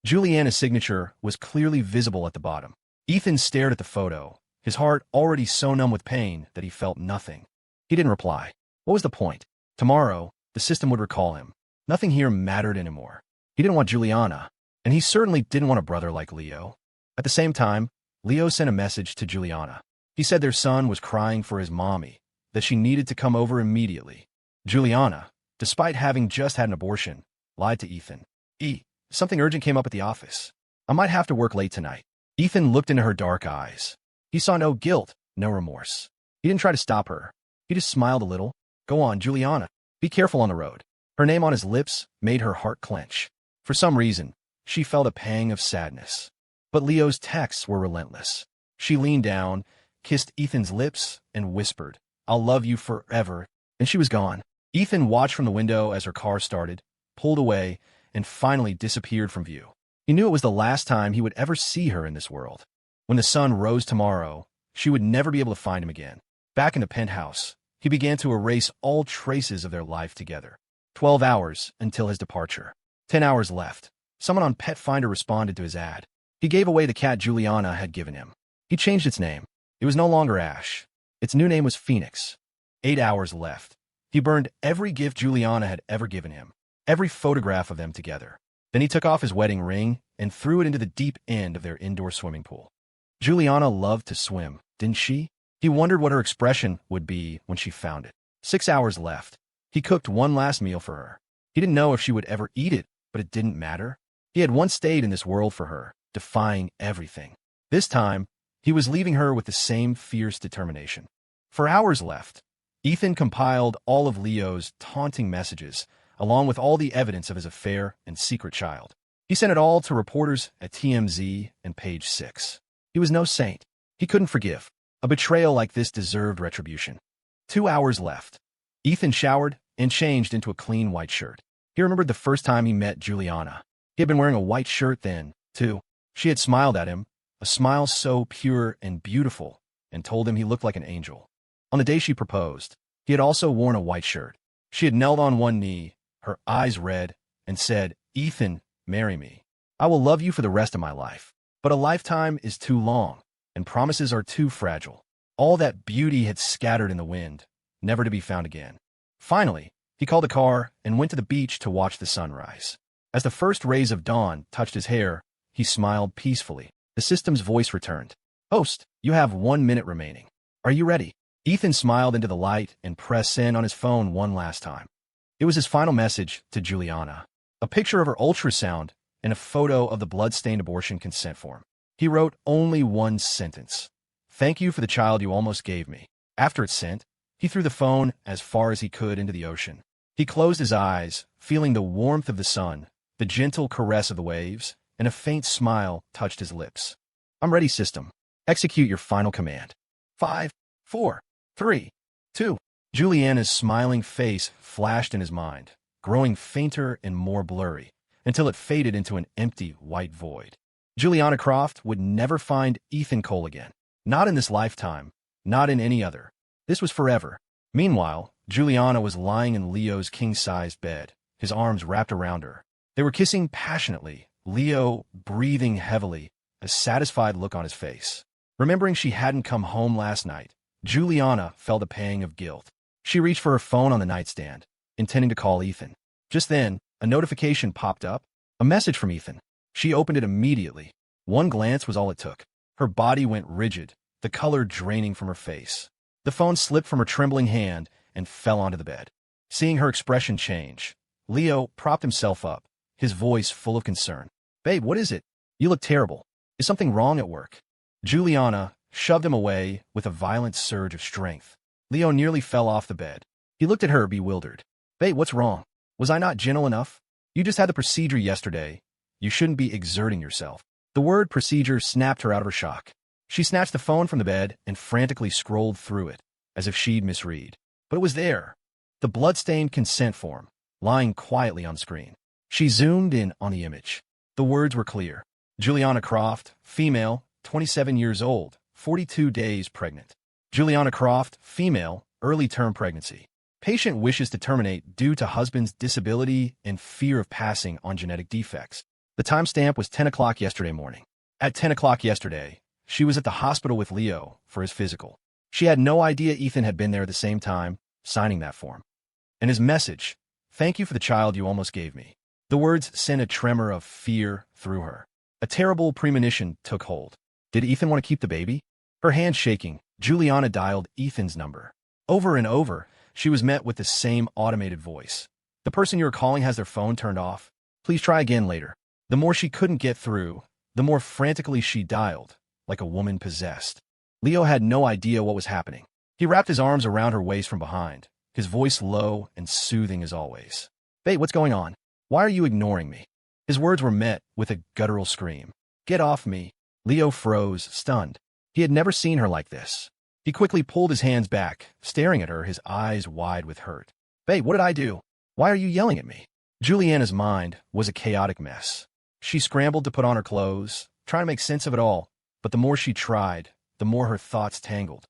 Juliana's signature was clearly visible at the bottom. Ethan stared at the photo, his heart already so numb with pain that he felt nothing. He didn't reply. What was the point? Tomorrow, the system would recall him. Nothing here mattered anymore. He didn't want Juliana, and he certainly didn't want a brother like Leo. At the same time, Leo sent a message to Juliana. He said their son was crying for his mommy, that she needed to come over immediately. Juliana, despite having just had an abortion, lied to Ethan. Something urgent came up at the office. I might have to work late tonight. Ethan looked into her dark eyes. He saw no guilt, no remorse. He didn't try to stop her. He just smiled a little. Go on, Juliana. Be careful on the road. Her name on his lips made her heart clench. For some reason, she felt a pang of sadness. But Leo's texts were relentless. She leaned down, kissed Ethan's lips, and whispered, I'll love you forever. And she was gone. Ethan watched from the window as her car started, pulled away, and finally disappeared from view. He knew it was the last time he would ever see her in this world. When the sun rose tomorrow, she would never be able to find him again. Back in the penthouse, he began to erase all traces of their life together. 12 hours until his departure. 10 hours left. Someone on Pet Finder responded to his ad. He gave away the cat Juliana had given him. He changed its name. It was no longer Ash. Its new name was Phoenix. 8 hours left. He burned every gift Juliana had ever given him, every photograph of them together. Then he took off his wedding ring and threw it into the deep end of their indoor swimming pool. Juliana loved to swim, didn't she? He wondered what her expression would be when she found it. 6 hours left. He cooked one last meal for her. He didn't know if she would ever eat it, but it didn't matter. He had once stayed in this world for her, defying everything. This time, he was leaving her with the same fierce determination. 4 hours left. Ethan compiled all of Leo's taunting messages, along with all the evidence of his affair and secret child. He sent it all to reporters at TMZ and Page 6. He was no saint. He couldn't forgive. A betrayal like this deserved retribution. 2 hours left. Ethan showered and changed into a clean white shirt. He remembered the first time he met Juliana. He had been wearing a white shirt then, too. She had smiled at him, a smile so pure and beautiful, and told him he looked like an angel. On the day she proposed, he had also worn a white shirt. She had knelt on one knee, her eyes red, and said, "Ethan, marry me. I will love you for the rest of my life." But a lifetime is too long, and promises are too fragile. All that beauty had scattered in the wind, never to be found again. Finally, he called a car and went to the beach to watch the sunrise. As the first rays of dawn touched his hair, he smiled peacefully. The system's voice returned. "Host, you have 1 minute remaining. Are you ready?" Ethan smiled into the light and pressed send on his phone one last time. It was his final message to Juliana. A picture of her ultrasound and a photo of the blood-stained abortion consent form. He wrote only one sentence. "Thank you for the child you almost gave me." After it's sent, he threw the phone as far as he could into the ocean. He closed his eyes, feeling the warmth of the sun, the gentle caress of the waves, and a faint smile touched his lips. "I'm ready, system. Execute your final command." 5, 4, 3, 2. Juliana's smiling face flashed in his mind, growing fainter and more blurry, until it faded into an empty white void. Juliana Croft would never find Ethan Cole again. Not in this lifetime, not in any other. This was forever. Meanwhile, Juliana was lying in Leo's king-sized bed, his arms wrapped around her. They were kissing passionately, Leo breathing heavily, a satisfied look on his face. Remembering she hadn't come home last night, Juliana felt a pang of guilt. She reached for her phone on the nightstand, intending to call Ethan. Just then, a notification popped up, a message from Ethan. She opened it immediately. One glance was all it took. Her body went rigid, the color draining from her face. The phone slipped from her trembling hand and fell onto the bed. Seeing her expression change, Leo propped himself up, his voice full of concern. "Babe, what is it? You look terrible. Is something wrong at work?" Juliana shoved him away with a violent surge of strength. Leo nearly fell off the bed. He looked at her, bewildered. "Babe, what's wrong? Was I not gentle enough? You just had the procedure yesterday. You shouldn't be exerting yourself." The word procedure snapped her out of her shock. She snatched the phone from the bed and frantically scrolled through it, as if she'd misread. But it was there, the blood-stained consent form, lying quietly on screen. She zoomed in on the image. The words were clear. Juliana Croft, female, 27 years old, 42 days pregnant. Juliana Croft, female, early-term pregnancy. Patient wishes to terminate due to husband's disability and fear of passing on genetic defects. The timestamp was 10 o'clock yesterday morning. At 10 o'clock yesterday, she was at the hospital with Leo for his physical. She had no idea Ethan had been there at the same time, signing that form. And his message, "Thank you for the child you almost gave me." The words sent a tremor of fear through her. A terrible premonition took hold. Did Ethan want to keep the baby? Her hand shaking, Juliana dialed Ethan's number. Over and over, she was met with the same automated voice. "The person you are calling has their phone turned off. Please try again later." The more she couldn't get through, the more frantically she dialed, like a woman possessed. Leo had no idea what was happening. He wrapped his arms around her waist from behind, his voice low and soothing as always. "Babe, what's going on? Why are you ignoring me?" His words were met with a guttural scream. "Get off me." Leo froze, stunned. He had never seen her like this. He quickly pulled his hands back, staring at her, his eyes wide with hurt. "Babe, what did I do? Why are you yelling at me?" Juliana's mind was a chaotic mess. She scrambled to put on her clothes, trying to make sense of it all, but the more she tried, the more her thoughts tangled.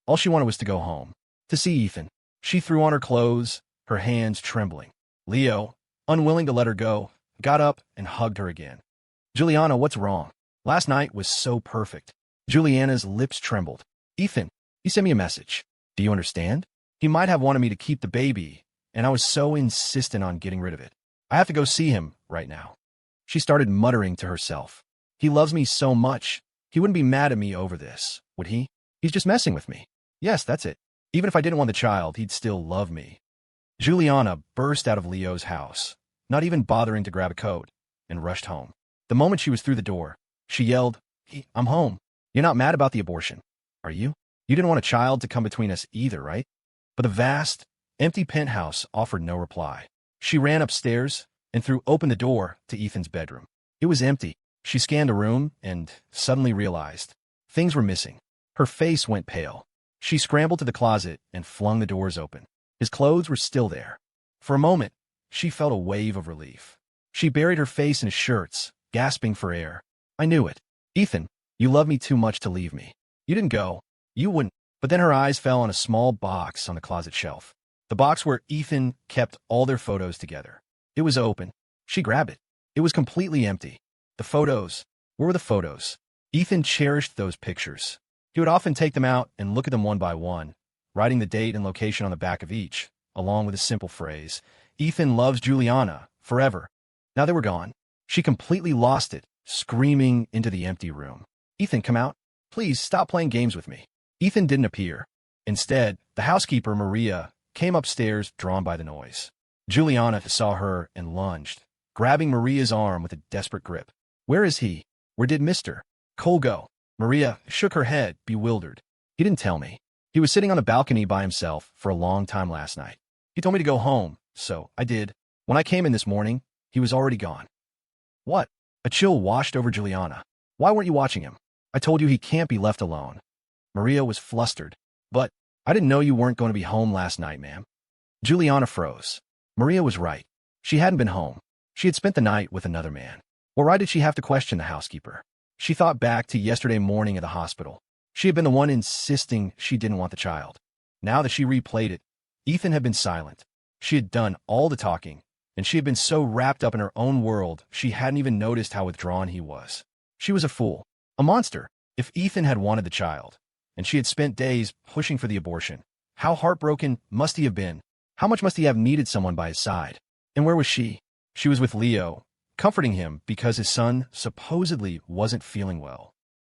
All she wanted was to go home, to see Ethan. She threw on her clothes, her hands trembling. Leo, unwilling to let her go, got up and hugged her again. "Juliana, what's wrong? Last night was so perfect." Juliana's lips trembled. "Ethan, he sent me a message. Do you understand? He might have wanted me to keep the baby, and I was so insistent on getting rid of it. I have to go see him right now." She started muttering to herself. "He loves me so much. He wouldn't be mad at me over this, would he? He's just messing with me. Yes, that's it. Even if I didn't want the child, he'd still love me." Juliana burst out of Leo's house, not even bothering to grab a coat, and rushed home. The moment she was through the door, she yelled, "I'm home. You're not mad about the abortion, are you? You didn't want a child to come between us either, right?" but the vast, empty penthouse offered no reply. She ran upstairs and threw open the door to Ethan's bedroom. It was empty. She scanned the room and suddenly realized things were missing. Her face went pale. She scrambled to the closet and flung the doors open. His clothes were still there. For a moment, she felt a wave of relief. She buried her face in his shirts, gasping for air. I knew it. Ethan, you love me too much to leave me. You didn't go. You wouldn't. But then her eyes fell on a small box on the closet shelf. The box where Ethan kept all their photos together. It was open. She grabbed it. It was completely empty. The photos. Where were the photos? Ethan cherished those pictures. He would often take them out and look at them one by one, writing the date and location on the back of each, along with a simple phrase, Ethan loves Juliana, forever. Now they were gone. She completely lost it, screaming into the empty room. Ethan, come out. Please stop playing games with me. Ethan didn't appear. Instead, the housekeeper, Maria, came upstairs, drawn by the noise. Juliana saw her and lunged, grabbing Maria's arm with a desperate grip. Where is he? Where did Mr. Cole go? Maria shook her head, bewildered. He didn't tell me. He was sitting on the balcony by himself for a long time last night. He told me to go home, so I did. When I came in this morning, he was already gone. What? A chill washed over Juliana. Why weren't you watching him? I told you he can't be left alone. Maria was flustered. But I didn't know you weren't going to be home last night, ma'am. Juliana froze. Maria was right. She hadn't been home. She had spent the night with another man. Well, why did she have to question the housekeeper? She thought back to yesterday morning at the hospital. She had been the one insisting she didn't want the child. Now that she replayed it, Ethan had been silent. She had done all the talking, and she had been so wrapped up in her own world she hadn't even noticed how withdrawn he was. She was a fool, a monster. If Ethan had wanted the child, and she had spent days pushing for the abortion, how heartbroken must he have been? How much must he have needed someone by his side? And where was she? She was with Leo, comforting him because his son supposedly wasn't feeling well.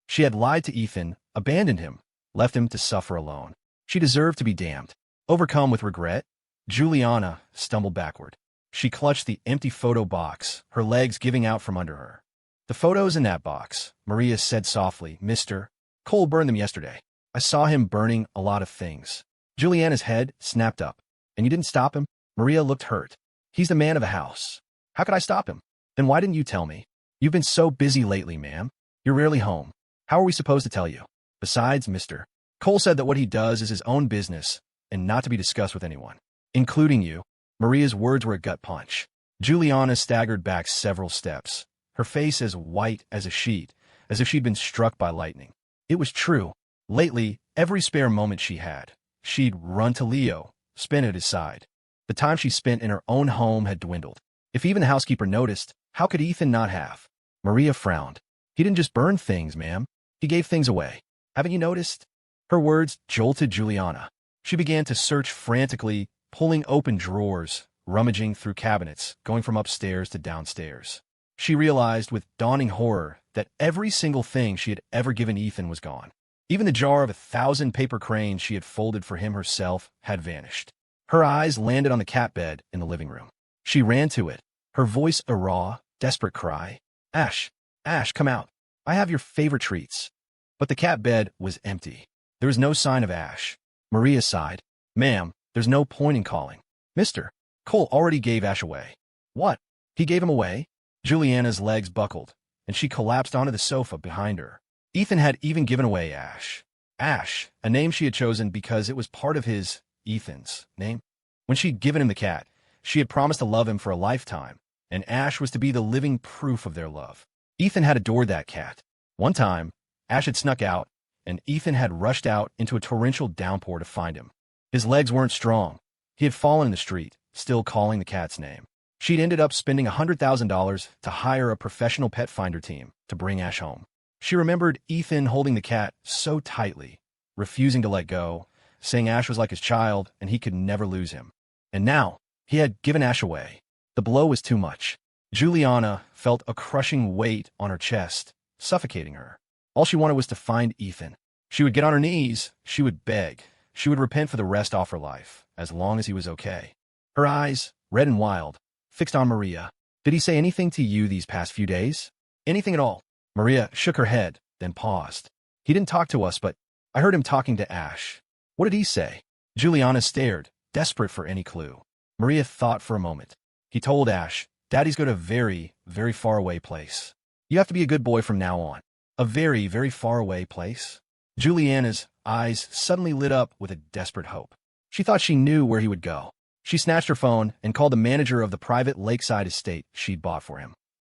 She had lied to Ethan, abandoned him, left him to suffer alone. She deserved to be damned. Overcome with regret, Juliana stumbled backward. She clutched the empty photo box, her legs giving out from under her. The photos in that box, Maria said softly. Mr. Cole burned them yesterday. I saw him burning a lot of things. Juliana's head snapped up. And you didn't stop him? Maria looked hurt. He's the man of the house. How could I stop him? Then why didn't you tell me? You've been so busy lately, ma'am. You're rarely home. How are we supposed to tell you? Besides, Mr. Cole said that what he does is his own business and not to be discussed with anyone, including you. Maria's words were a gut punch. Juliana staggered back several steps, her face as white as a sheet, as if she'd been struck by lightning. It was true. Lately, every spare moment she had, she'd run to Leo, spend at his side. The time she spent in her own home had dwindled. If even the housekeeper noticed, how could Ethan not have? Maria frowned. He didn't just burn things, ma'am. He gave things away. Haven't you noticed? Her words jolted Juliana. She began to search frantically, pulling open drawers, rummaging through cabinets, going from upstairs to downstairs. She realized with dawning horror that every single thing she had ever given Ethan was gone. Even the jar of 1,000 paper cranes she had folded for him herself had vanished. Her eyes landed on the cat bed in the living room. She ran to it, her voice a raw, desperate cry. Ash, Ash, come out. I have your favorite treats. But the cat bed was empty. There was no sign of Ash. Maria sighed. Ma'am, there's no point in calling. Mr. Cole already gave Ash away. What? He gave him away? Juliana's legs buckled, and she collapsed onto the sofa behind her. Ethan had even given away Ash. Ash, a name she had chosen because it was part of his, Ethan's, name. When she'd given him the cat, she had promised to love him for a lifetime, and Ash was to be the living proof of their love. Ethan had adored that cat. One time, Ash had snuck out, and Ethan had rushed out into a torrential downpour to find him. His legs weren't strong. He had fallen in the street, still calling the cat's name. She'd ended up spending $100,000 to hire a professional pet finder team to bring Ash home. She remembered Ethan holding the cat so tightly, refusing to let go, saying Ash was like his child and he could never lose him. And now, he had given Ash away. The blow was too much. Juliana felt a crushing weight on her chest, suffocating her. All she wanted was to find Ethan. She would get on her knees, she would beg, she would repent for the rest of her life, as long as he was okay. Her eyes, red and wild, fixed on Maria. Did he say anything to you these past few days? Anything at all? Maria shook her head, then paused. He didn't talk to us, but I heard him talking to Ash. What did he say? Juliana stared, desperate for any clue. Maria thought for a moment. He told Ash, Daddy's go to a very, very far away place. You have to be a good boy from now on. A very, very far away place? Juliana's eyes suddenly lit up with a desperate hope. She thought she knew where he would go. She snatched her phone and called the manager of the private lakeside estate she'd bought for him.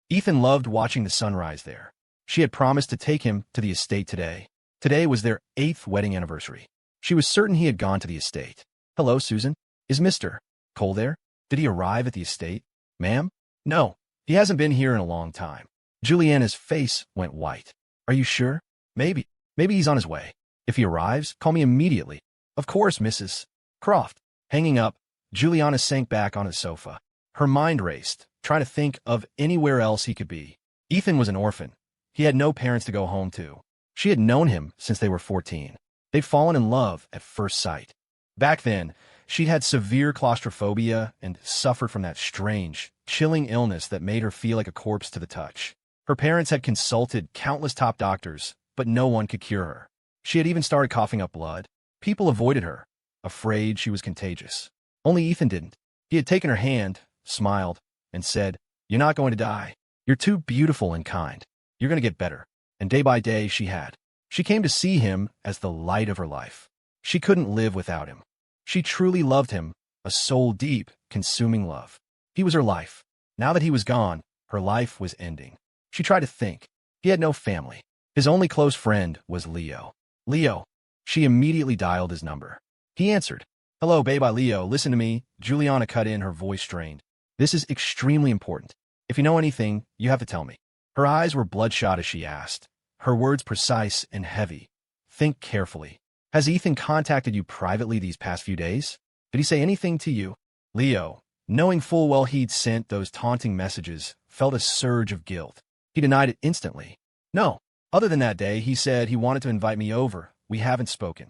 Ethan loved watching the sunrise there. She had promised to take him to the estate today. Today was their 8th wedding anniversary. She was certain he had gone to the estate. Hello, Susan. Is Mr. Cole there? Did he arrive at the estate? Ma'am? No, he hasn't been here in a long time. Juliana's face went white. Are you sure? Maybe he's on his way. If he arrives, call me immediately. Of course, Mrs. Croft. Hanging up, Juliana sank back on the sofa. Her mind raced, trying to think of anywhere else he could be. Ethan was an orphan. He had no parents to go home to. She had known him since they were 14. They'd fallen in love at first sight. Back then, she'd had severe claustrophobia and suffered from that strange, chilling illness that made her feel like a corpse to the touch. Her parents had consulted countless top doctors, but no one could cure her. She had even started coughing up blood. People avoided her, afraid she was contagious. Only Ethan didn't. He had taken her hand, smiled, and said, You're not going to die. You're too beautiful and kind. You're going to get better. And day by day she had. She came to see him as the light of her life. She couldn't live without him. She truly loved him, a soul-deep, consuming love. He was her life. Now that he was gone, her life was ending. She tried to think. He had no family. His only close friend was Leo. Leo. She immediately dialed his number. He answered. Hello, babe, Leo. Listen to me. Juliana cut in, her voice strained. This is extremely important. If you know anything, you have to tell me. Her eyes were bloodshot as she asked, her words precise and heavy. Think carefully. Has Ethan contacted you privately these past few days? Did he say anything to you? Leo, knowing full well he'd sent those taunting messages, felt a surge of guilt. He denied it instantly. No. Other than that day, he said he wanted to invite me over. We haven't spoken.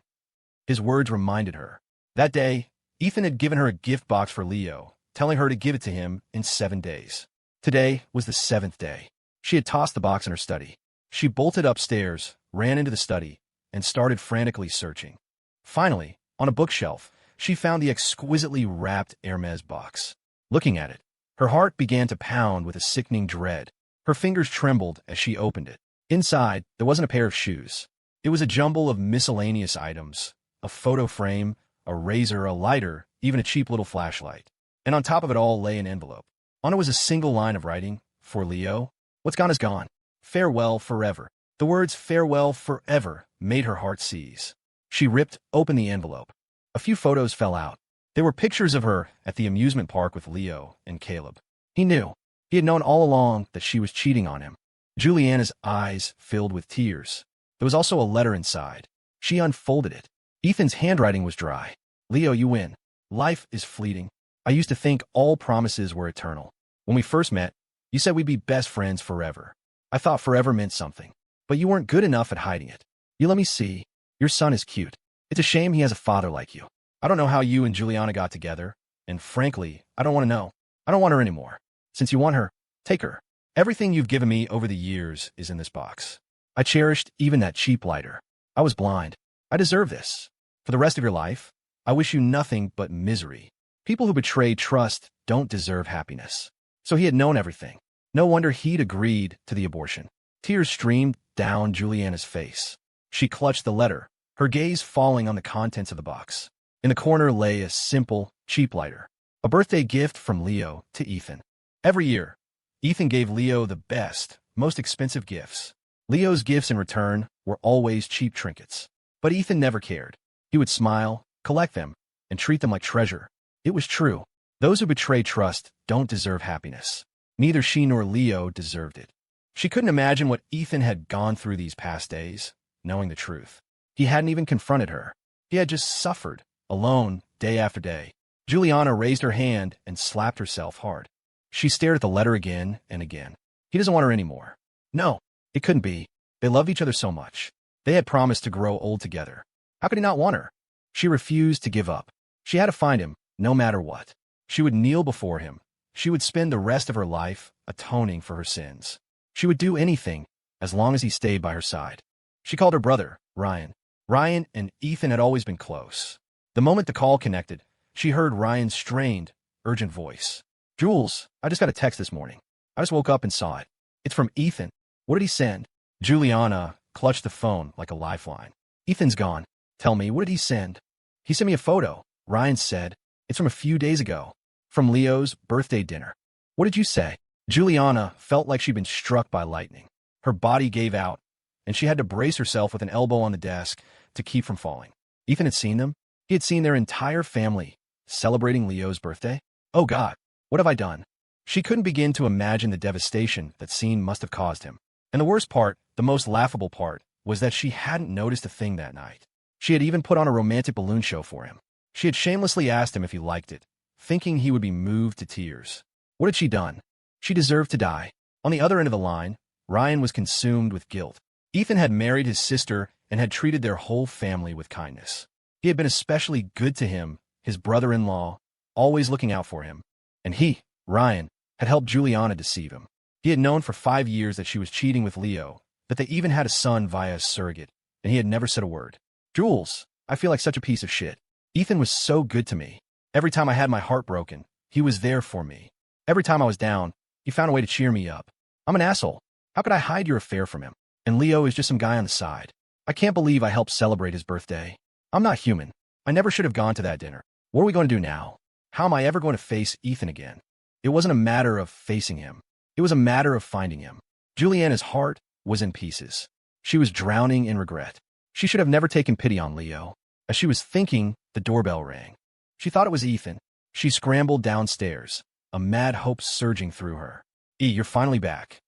His words reminded her. That day, Ethan had given her a gift box for Leo, telling her to give it to him in 7 days. Today was the 7th day. She had tossed the box in her study. She bolted upstairs, ran into the study, and started frantically searching. Finally, on a bookshelf, she found the exquisitely wrapped Hermes box. Looking at it, her heart began to pound with a sickening dread. Her fingers trembled as she opened it. Inside, there wasn't a pair of shoes. It was a jumble of miscellaneous items, a photo frame, a razor, a lighter, even a cheap little flashlight. And on top of it all lay an envelope. On it was a single line of writing, For Leo. What's gone is gone. Farewell forever. The words farewell forever made her heart seize. She ripped open the envelope. A few photos fell out. There were pictures of her at the amusement park with Leo and Caleb. He knew. He had known all along that she was cheating on him. Juliana's eyes filled with tears. There was also a letter inside. She unfolded it. Ethan's handwriting was dry. Leo, you win. Life is fleeting. I used to think all promises were eternal. When we first met, you said we'd be best friends forever. I thought forever meant something. But you weren't good enough at hiding it. You let me see. Your son is cute. It's a shame he has a father like you. I don't know how you and Juliana got together, and frankly, I don't want to know. I don't want her anymore. Since you want her, take her. Everything you've given me over the years is in this box. I cherished even that cheap lighter. I was blind. I deserve this. For the rest of your life, I wish you nothing but misery. People who betray trust don't deserve happiness. So he had known everything. No wonder he'd agreed to the abortion. Tears streamed down Juliana's face. She clutched the letter, her gaze falling on the contents of the box. In the corner lay a simple, cheap lighter, a birthday gift from Leo to Ethan. Every year, Ethan gave Leo the best, most expensive gifts. Leo's gifts in return were always cheap trinkets. But Ethan never cared. He would smile, collect them, and treat them like treasure. It was true. Those who betray trust don't deserve happiness. Neither she nor Leo deserved it. She couldn't imagine what Ethan had gone through these past days, knowing the truth. He hadn't even confronted her. He had just suffered, alone, day after day. Juliana raised her hand and slapped herself hard. She stared at the letter again and again. He doesn't want her anymore. No, it couldn't be. They loved each other so much. They had promised to grow old together. How could he not want her? She refused to give up. She had to find him, no matter what. She would kneel before him. She would spend the rest of her life atoning for her sins. She would do anything, as long as he stayed by her side. She called her brother, Ryan. Ryan and Ethan had always been close. The moment the call connected, she heard Ryan's strained, urgent voice. Jules, I just got a text this morning. I just woke up and saw it. It's from Ethan. What did he send? Juliana clutched the phone like a lifeline. Ethan's gone. Tell me, what did he send? He sent me a photo. Ryan said. It's from a few days ago. From Leo's birthday dinner. What did you say? Juliana felt like she'd been struck by lightning. Her body gave out, and she had to brace herself with an elbow on the desk to keep from falling. Ethan had seen them. He had seen their entire family celebrating Leo's birthday. Oh God, what have I done? She couldn't begin to imagine the devastation that scene must have caused him. And the worst part, the most laughable part, was that she hadn't noticed a thing that night. She had even put on a romantic balloon show for him. She had shamelessly asked him if he liked it, thinking he would be moved to tears. What had she done? She deserved to die. On the other end of the line, Ryan was consumed with guilt. Ethan had married his sister and had treated their whole family with kindness. He had been especially good to him, his brother-in-law, always looking out for him. And he, Ryan, had helped Juliana deceive him. He had known for 5 years that she was cheating with Leo, that they even had a son via a surrogate, and he had never said a word. Jules, I feel like such a piece of shit. Ethan was so good to me. Every time I had my heart broken, he was there for me. Every time I was down, he found a way to cheer me up. I'm an asshole. How could I hide your affair from him? And Leo is just some guy on the side. I can't believe I helped celebrate his birthday. I'm not human. I never should have gone to that dinner. What are we going to do now? How am I ever going to face Ethan again? It wasn't a matter of facing him. It was a matter of finding him. Juliana's heart was in pieces. She was drowning in regret. She should have never taken pity on Leo. As she was thinking, the doorbell rang. She thought it was Ethan. She scrambled downstairs, a mad hope surging through her. You're finally back.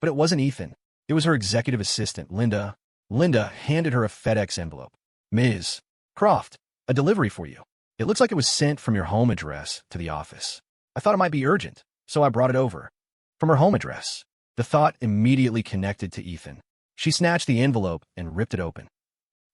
But it wasn't Ethan. It was her executive assistant, Linda. Linda handed her a FedEx envelope. Ms. Croft, a delivery for you. It looks like it was sent from your home address to the office. I thought it might be urgent, so I brought it over. From her home address. The thought immediately connected to Ethan. She snatched the envelope and ripped it open.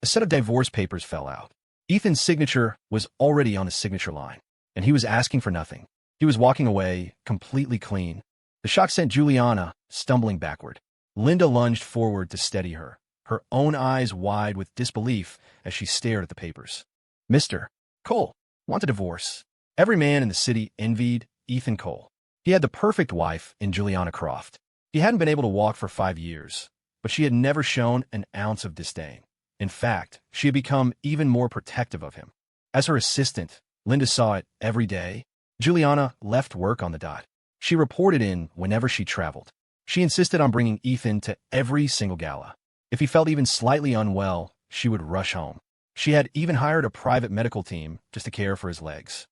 A set of divorce papers fell out. Ethan's signature was already on the signature line, and he was asking for nothing. He was walking away, completely clean. The shock sent Juliana stumbling backward. Linda lunged forward to steady her, her own eyes wide with disbelief as she stared at the papers. Mr. Cole want a divorce. Every man in the city envied Ethan Cole. He had the perfect wife in Juliana Croft. He hadn't been able to walk for 5 years, but she had never shown an ounce of disdain. In fact, she had become even more protective of him. As her assistant, Linda saw it every day. Juliana left work on the dot. She reported in whenever she traveled. She insisted on bringing Ethan to every single gala. If he felt even slightly unwell, she would rush home. She had even hired a private medical team just to care for his legs.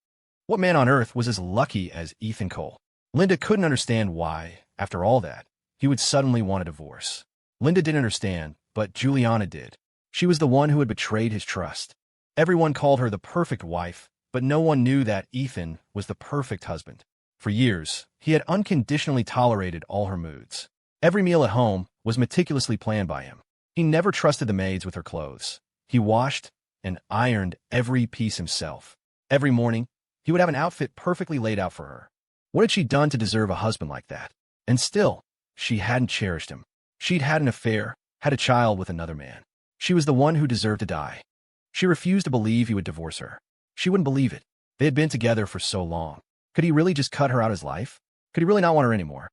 What man on earth was as lucky as Ethan Cole? Linda couldn't understand why, after all that, he would suddenly want a divorce. Linda didn't understand, but Juliana did. She was the one who had betrayed his trust. Everyone called her the perfect wife, but no one knew that Ethan was the perfect husband. For years, he had unconditionally tolerated all her moods. Every meal at home was meticulously planned by him. He never trusted the maids with her clothes. He washed and ironed every piece himself. Every morning, he would have an outfit perfectly laid out for her. What had she done to deserve a husband like that? And still, she hadn't cherished him. She'd had an affair, had a child with another man. She was the one who deserved to die. She refused to believe he would divorce her. She wouldn't believe it. They had been together for so long. Could he really just cut her out of his life? Could he really not want her anymore?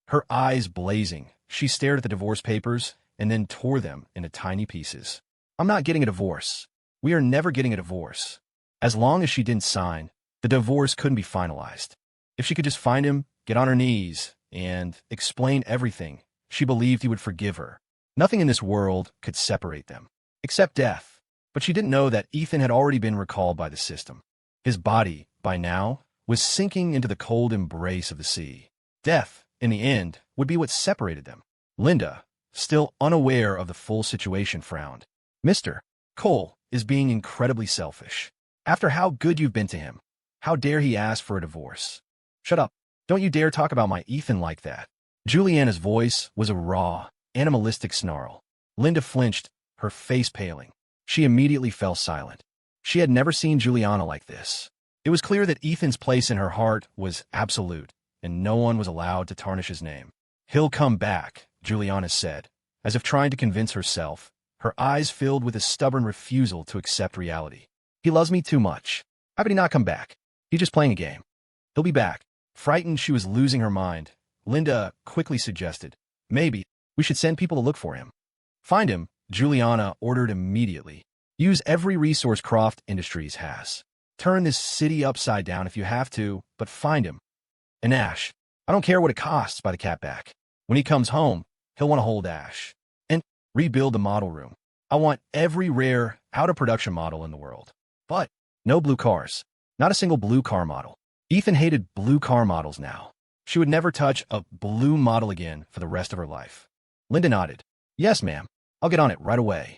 Her eyes blazing, she stared at the divorce papers and then tore them into tiny pieces. I'm not getting a divorce. We are never getting a divorce. As long as she didn't sign, the divorce couldn't be finalized. If she could just find him, get on her knees, and explain everything, she believed he would forgive her. Nothing in this world could separate them, except death. But she didn't know that Ethan had already been recalled by the system. His body, by now, was sinking into the cold embrace of the sea. Death, in the end, would be what separated them. Linda, still unaware of the full situation, frowned. Mr. Cole is being incredibly selfish. After how good you've been to him, how dare he ask for a divorce? Shut up. Don't you dare talk about my Ethan like that. Juliana's voice was a raw, animalistic snarl. Linda flinched, her face paling. She immediately fell silent. She had never seen Juliana like this. It was clear that Ethan's place in her heart was absolute, and no one was allowed to tarnish his name. He'll come back, Juliana said, as if trying to convince herself, her eyes filled with a stubborn refusal to accept reality. He loves me too much. How could he not come back? He's just playing a game. He'll be back. Frightened she was losing her mind, Linda quickly suggested, maybe we should send people to look for him. Find him, Juliana ordered immediately. Use every resource Croft Industries has. Turn this city upside down if you have to, but find him. And Ash, I don't care what it costs by the cat back. When he comes home, he'll want to hold Ash. And rebuild the model room. I want every rare, out-of-production model in the world. But no blue cars. Not a single blue car model. Ethan hated blue car models now. She would never touch a blue model again for the rest of her life. Linda nodded. Yes, ma'am. I'll get on it right away.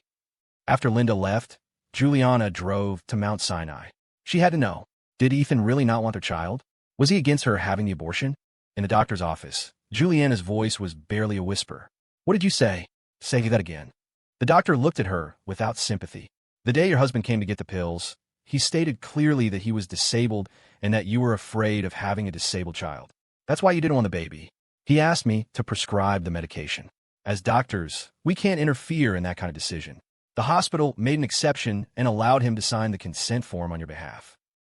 After Linda left, Juliana drove to Mount Sinai. She had to know, did Ethan really not want their child? Was he against her having the abortion? In the doctor's office, Juliana's voice was barely a whisper. What did you say? Say that again. The doctor looked at her without sympathy. The day your husband came to get the pills, he stated clearly that he was disabled and that you were afraid of having a disabled child. That's why you didn't want the baby. He asked me to prescribe the medication. As doctors, we can't interfere in that kind of decision. The hospital made an exception and allowed him to sign the consent form on your behalf.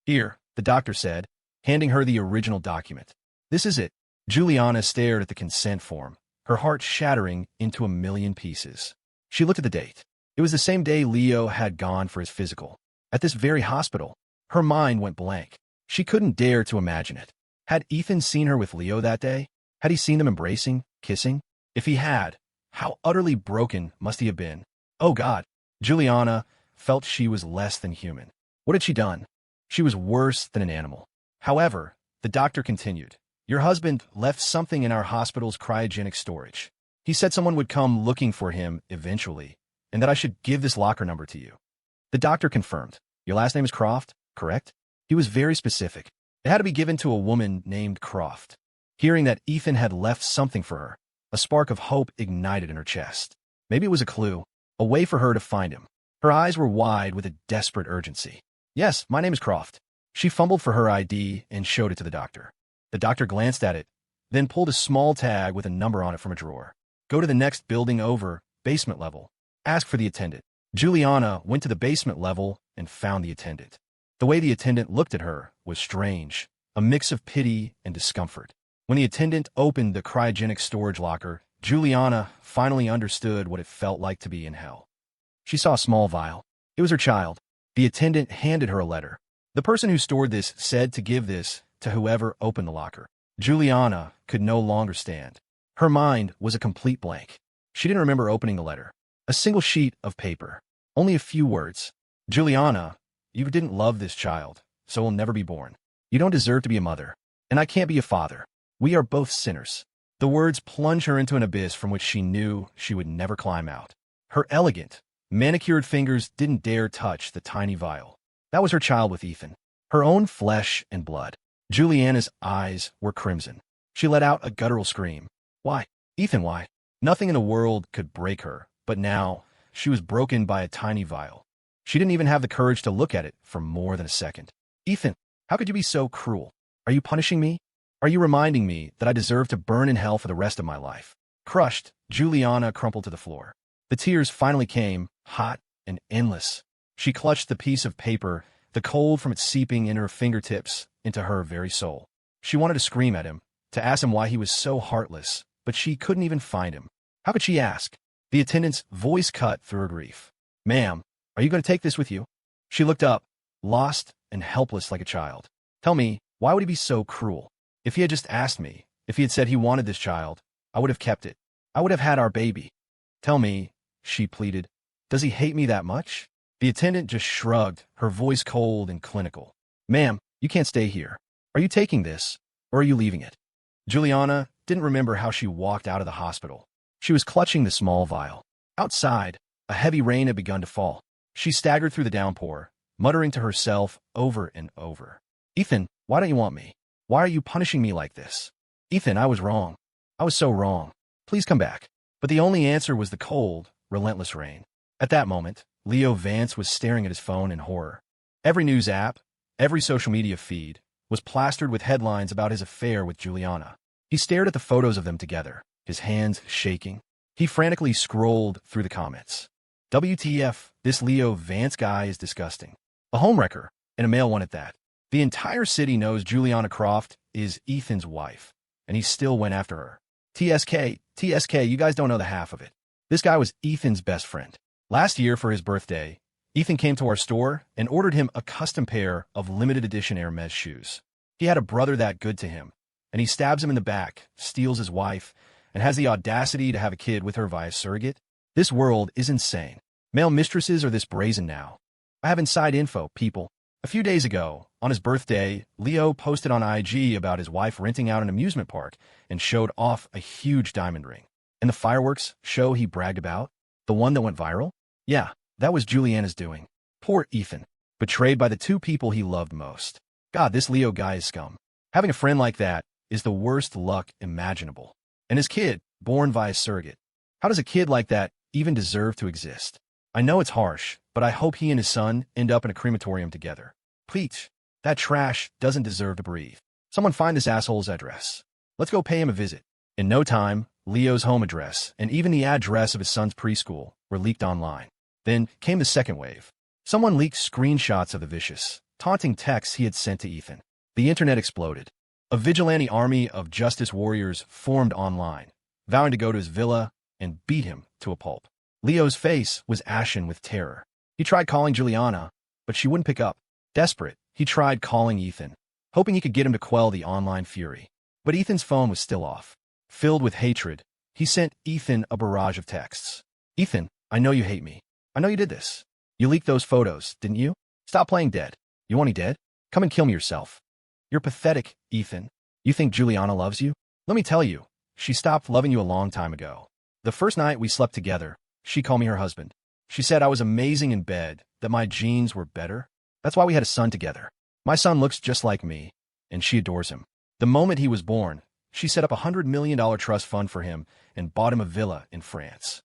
Here, the doctor said, handing her the original document. This is it. Juliana stared at the consent form, her heart shattering into a million pieces. She looked at the date. It was the same day Leo had gone for his physical. At this very hospital, her mind went blank. She couldn't dare to imagine it. Had Ethan seen her with Leo that day? Had he seen them embracing, kissing? If he had, how utterly broken must he have been? Oh God, Juliana felt she was less than human. What had she done? She was worse than an animal. However, the doctor continued, your husband left something in our hospital's cryogenic storage. He said someone would come looking for him eventually, and that I should give this locker number to you. The doctor confirmed, your last name is Croft, correct? He was very specific. It had to be given to a woman named Croft. Hearing that Ethan had left something for her, a spark of hope ignited in her chest. Maybe it was a clue, a way for her to find him. Her eyes were wide with a desperate urgency. Yes, my name is Croft. She fumbled for her ID and showed it to the doctor. The doctor glanced at it, then pulled a small tag with a number on it from a drawer. Go to the next building over, basement level. Ask for the attendant. Juliana went to the basement level and found the attendant. The way the attendant looked at her was strange, a mix of pity and discomfort. When the attendant opened the cryogenic storage locker, Juliana finally understood what it felt like to be in hell. She saw a small vial. It was her child. The attendant handed her a letter. The person who stored this said to give this to whoever opened the locker. Juliana could no longer stand. Her mind was a complete blank. She didn't remember opening the letter. A single sheet of paper. Only a few words. Juliana, you didn't love this child, so he'll never be born. You don't deserve to be a mother, and I can't be a father. We are both sinners. The words plunged her into an abyss from which she knew she would never climb out. Her elegant, manicured fingers didn't dare touch the tiny vial. That was her child with Ethan. Her own flesh and blood. Juliana's eyes were crimson. She let out a guttural scream. Why? Ethan, why? Nothing in the world could break her, but now she was broken by a tiny vial. She didn't even have the courage to look at it for more than a second. Ethan, how could you be so cruel? Are you punishing me? Are you reminding me that I deserve to burn in hell for the rest of my life? Crushed, Juliana crumpled to the floor. The tears finally came, hot and endless. She clutched the piece of paper, the cold from it seeping in her fingertips into her very soul. She wanted to scream at him, to ask him why he was so heartless, but she couldn't even find him. How could she ask? The attendant's voice cut through her grief. Ma'am, are you going to take this with you? She looked up, lost and helpless like a child. Tell me, why would he be so cruel? If he had just asked me, if he had said he wanted this child, I would have kept it. I would have had our baby. Tell me, she pleaded, does he hate me that much? The attendant just shrugged, her voice cold and clinical. Ma'am, you can't stay here. Are you taking this, or are you leaving it? Juliana didn't remember how she walked out of the hospital. She was clutching the small vial. Outside, a heavy rain had begun to fall. She staggered through the downpour, muttering to herself over and over. Ethan, why don't you want me? Why are you punishing me like this? Ethan, I was wrong. I was so wrong. Please come back. But the only answer was the cold, relentless rain. At that moment, Leo Vance was staring at his phone in horror. Every news app, every social media feed, was plastered with headlines about his affair with Juliana. He stared at the photos of them together, his hands shaking. He frantically scrolled through the comments. WTF, this Leo Vance guy is disgusting. A homewrecker, and a male one at that. The entire city knows Juliana Croft is Ethan's wife, and he still went after her. TSK, you guys don't know the half of it. This guy was Ethan's best friend. Last year for his birthday, Ethan came to our store and ordered him a custom pair of limited edition Hermes shoes. He had a brother that good to him, and he stabs him in the back, steals his wife, and has the audacity to have a kid with her via surrogate. This world is insane. Male mistresses are this brazen now. I have inside info, people. A few days ago, on his birthday, Leo posted on IG about his wife renting out an amusement park and showed off a huge diamond ring. And the fireworks show he bragged about, the one that went viral? Yeah, that was Juliana's doing. Poor Ethan, betrayed by the two people he loved most. God, this Leo guy is scum. Having a friend like that is the worst luck imaginable. And his kid, born via surrogate. How does a kid like that even deserve to exist? I know it's harsh, but I hope he and his son end up in a crematorium together. Please, that trash doesn't deserve to breathe. Someone find this asshole's address. Let's go pay him a visit. In no time, Leo's home address and even the address of his son's preschool were leaked online. Then came the second wave. Someone leaked screenshots of the vicious, taunting texts he had sent to Ethan. The internet exploded. A vigilante army of justice warriors formed online, vowing to go to his villa and beat him to a pulp. Leo's face was ashen with terror. He tried calling Juliana, but she wouldn't pick up. Desperate, he tried calling Ethan, hoping he could get him to quell the online fury. But Ethan's phone was still off. Filled with hatred, he sent Ethan a barrage of texts. Ethan, I know you hate me. I know you did this. You leaked those photos, didn't you? Stop playing dead. You want me dead? Come and kill me yourself. You're pathetic, Ethan. You think Juliana loves you? Let me tell you, she stopped loving you a long time ago. The first night we slept together, she called me her husband. She said I was amazing in bed, that my genes were better. That's why we had a son together. My son looks just like me, and she adores him. The moment he was born, she set up a $100 million trust fund for him and bought him a villa in France.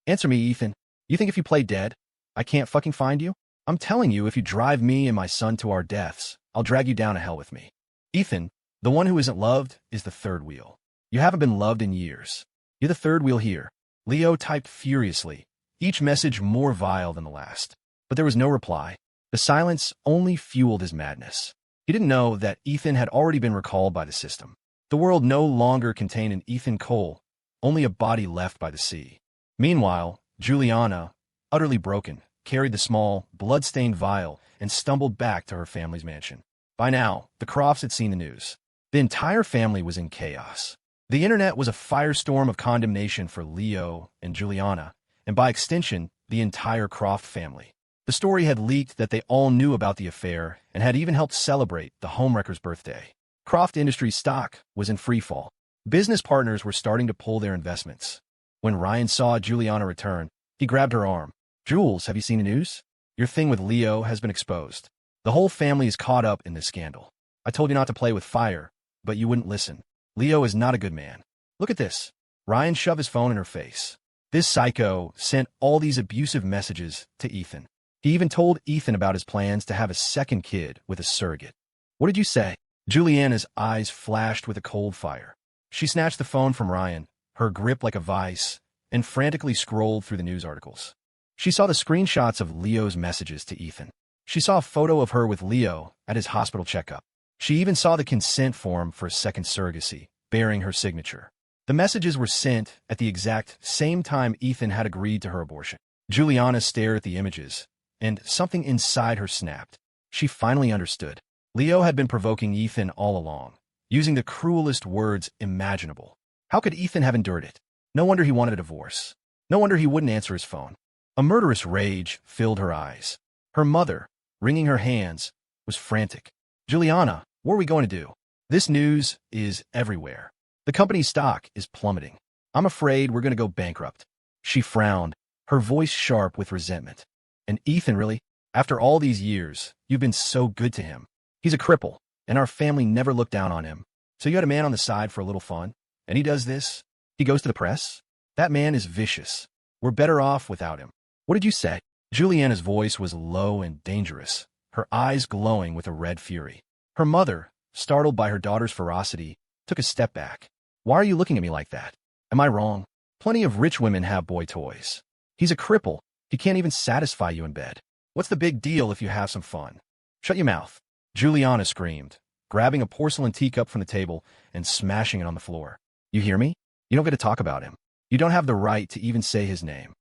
Answer me, Ethan. You think if you play dead, I can't fucking find you? I'm telling you, if you drive me and my son to our deaths, I'll drag you down to hell with me. Ethan, the one who isn't loved, is the third wheel. You haven't been loved in years. You're the third wheel here. Leo typed furiously, each message more vile than the last. But there was no reply. The silence only fueled his madness. He didn't know that Ethan had already been recalled by the system. The world no longer contained an Ethan Cole, only a body left by the sea. Meanwhile, Juliana, utterly broken, carried the small, blood-stained vial and stumbled back to her family's mansion. By now, the Crofts had seen the news. The entire family was in chaos. The internet was a firestorm of condemnation for Leo and Juliana, and by extension, the entire Croft family. The story had leaked that they all knew about the affair and had even helped celebrate the homewrecker's birthday. Croft Industries stock was in freefall. Business partners were starting to pull their investments. When Ryan saw Juliana return, he grabbed her arm. Jules, have you seen the news? Your thing with Leo has been exposed. The whole family is caught up in this scandal. I told you not to play with fire, but you wouldn't listen. Leo is not a good man. Look at this. Ryan shoved his phone in her face. This psycho sent all these abusive messages to Ethan. He even told Ethan about his plans to have a second kid with a surrogate. What did you say? Juliana's eyes flashed with a cold fire. She snatched the phone from Ryan, her grip like a vice, and frantically scrolled through the news articles. She saw the screenshots of Leo's messages to Ethan. She saw a photo of her with Leo at his hospital checkup. She even saw the consent form for a second surrogacy, bearing her signature. The messages were sent at the exact same time Ethan had agreed to her abortion. Juliana stared at the images, and something inside her snapped. She finally understood. Leo had been provoking Ethan all along, using the cruelest words imaginable. How could Ethan have endured it? No wonder he wanted a divorce. No wonder he wouldn't answer his phone. A murderous rage filled her eyes. Her mother, wringing her hands, was frantic. Juliana, what are we going to do? This news is everywhere. The company's stock is plummeting. I'm afraid we're going to go bankrupt. She frowned, her voice sharp with resentment. And Ethan, really? After all these years, you've been so good to him. He's a cripple, and our family never looked down on him. So you had a man on the side for a little fun, and he does this? He goes to the press? That man is vicious. We're better off without him. What did you say? Juliana's voice was low and dangerous, her eyes glowing with a red fury. Her mother, startled by her daughter's ferocity, took a step back. Why are you looking at me like that? Am I wrong? Plenty of rich women have boy toys. He's a cripple. He can't even satisfy you in bed. What's the big deal if you have some fun? Shut your mouth. Juliana screamed, grabbing a porcelain teacup from the table and smashing it on the floor. You hear me? You don't get to talk about him. You don't have the right to even say his name.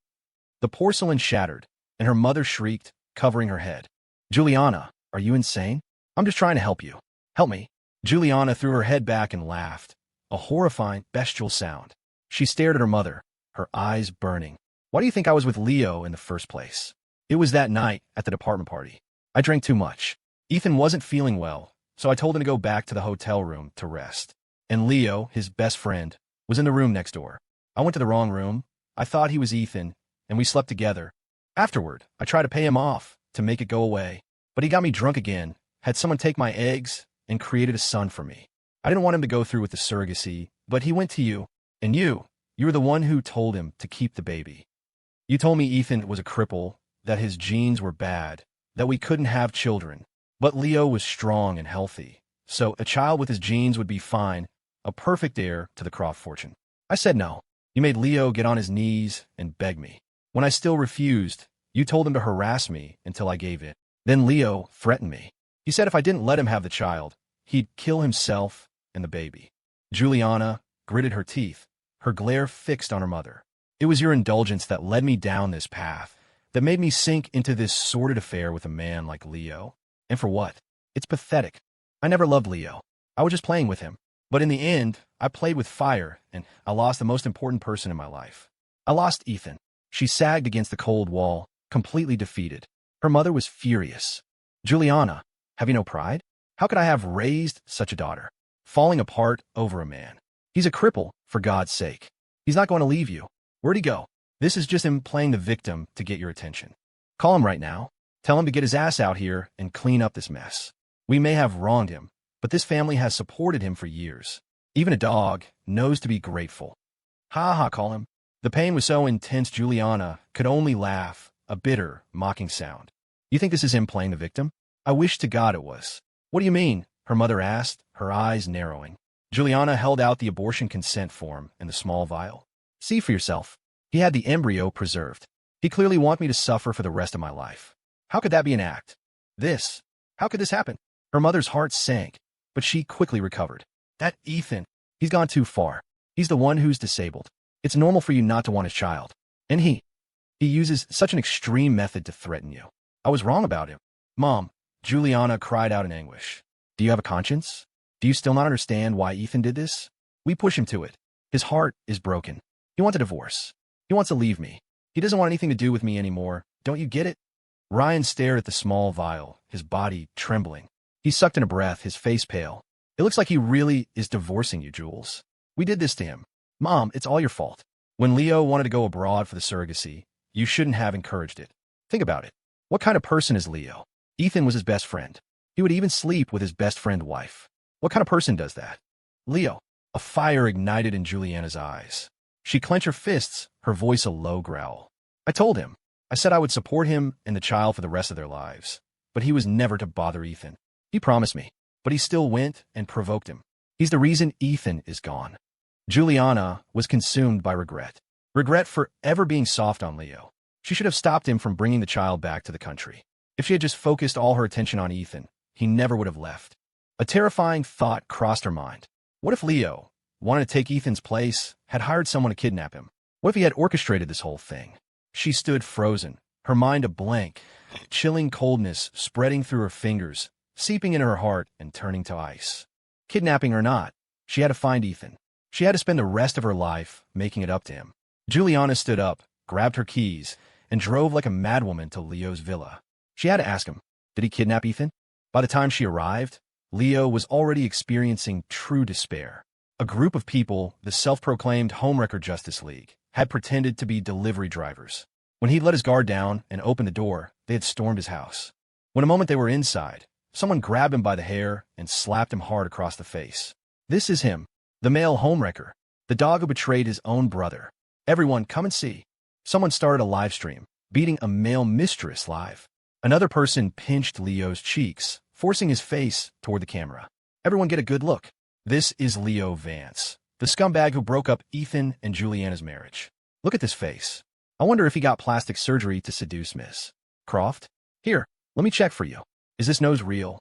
The porcelain shattered, and her mother shrieked, covering her head. Juliana, are you insane? I'm just trying to help you. Help me. Juliana threw her head back and laughed, a horrifying, bestial sound. She stared at her mother, her eyes burning. Why do you think I was with Leo in the first place? It was that night at the department party. I drank too much. Ethan wasn't feeling well, so I told him to go back to the hotel room to rest. And Leo, his best friend, was in the room next door. I went to the wrong room. I thought he was Ethan, and we slept together. Afterward, I tried to pay him off to make it go away, but he got me drunk again, had someone take my eggs, and created a son for me. I didn't want him to go through with the surrogacy, but he went to you, and you were the one who told him to keep the baby. You told me Ethan was a cripple, that his genes were bad, that we couldn't have children, but Leo was strong and healthy, so a child with his genes would be fine, a perfect heir to the Croft fortune. I said no. You made Leo get on his knees and beg me. When I still refused, you told him to harass me until I gave in. Then Leo threatened me. He said if I didn't let him have the child, he'd kill himself and the baby. Juliana gritted her teeth, her glare fixed on her mother. It was your indulgence that led me down this path, that made me sink into this sordid affair with a man like Leo. And for what? It's pathetic. I never loved Leo. I was just playing with him. But in the end, I played with fire, and I lost the most important person in my life. I lost Ethan. She sagged against the cold wall, completely defeated. Her mother was furious. Juliana, have you no pride? How could I have raised such a daughter? Falling apart over a man. He's a cripple, for God's sake. He's not going to leave you. Where'd he go? This is just him playing the victim to get your attention. Call him right now. Tell him to get his ass out here and clean up this mess. We may have wronged him, but this family has supported him for years. Even a dog knows to be grateful. Ha ha, call him. The pain was so intense Juliana could only laugh, a bitter, mocking sound. You think this is him playing the victim? I wish to God it was. What do you mean? Her mother asked, her eyes narrowing. Juliana held out the abortion consent form and the small vial. See for yourself. He had the embryo preserved. He clearly wanted me to suffer for the rest of my life. How could that be an act? How could this happen? Her mother's heart sank, but she quickly recovered. That Ethan, he's gone too far. He's the one who's disabled. It's normal for you not to want his child. And he uses such an extreme method to threaten you. I was wrong about him. Mom, Juliana cried out in anguish. Do you have a conscience? Do you still not understand why Ethan did this? We push him to it. His heart is broken. He wants a divorce. He wants to leave me. He doesn't want anything to do with me anymore. Don't you get it? Ryan stared at the small vial, his body trembling. He sucked in a breath, his face pale. It looks like he really is divorcing you, Jules. We did this to him. Mom, it's all your fault. When Leo wanted to go abroad for the surrogacy, you shouldn't have encouraged it. Think about it. What kind of person is Leo? Ethan was his best friend. He would even sleep with his best friend's wife. What kind of person does that? Leo. A fire ignited in Juliana's eyes. She clenched her fists, her voice a low growl. I told him. I said I would support him and the child for the rest of their lives. But he was never to bother Ethan. He promised me, but he still went and provoked him. He's the reason Ethan is gone. Juliana was consumed by regret. Regret for ever being soft on Leo. She should have stopped him from bringing the child back to the country. If she had just focused all her attention on Ethan, he never would have left. A terrifying thought crossed her mind. What if Leo wanted to take Ethan's place, had hired someone to kidnap him? What if he had orchestrated this whole thing? She stood frozen, her mind a blank, chilling coldness spreading through her fingers, seeping into her heart and turning to ice. Kidnapping or not, she had to find Ethan. She had to spend the rest of her life making it up to him. Juliana stood up, grabbed her keys, and drove like a madwoman to Leo's villa. She had to ask him, did he kidnap Ethan? By the time she arrived, Leo was already experiencing true despair. A group of people, the self-proclaimed Homewrecker Justice League, had pretended to be delivery drivers. When he let his guard down and opened the door, they had stormed his house. When a moment they were inside, someone grabbed him by the hair and slapped him hard across the face. This is him, the male homewrecker, the dog who betrayed his own brother. Everyone, come and see. Someone started a live stream, beating a male mistress live. Another person pinched Leo's cheeks, forcing his face toward the camera. Everyone get a good look. This is Leo Vance, the scumbag who broke up Ethan and Juliana's marriage. Look at this face. I wonder if he got plastic surgery to seduce Miss Croft. Here, let me check for you. Is this nose real?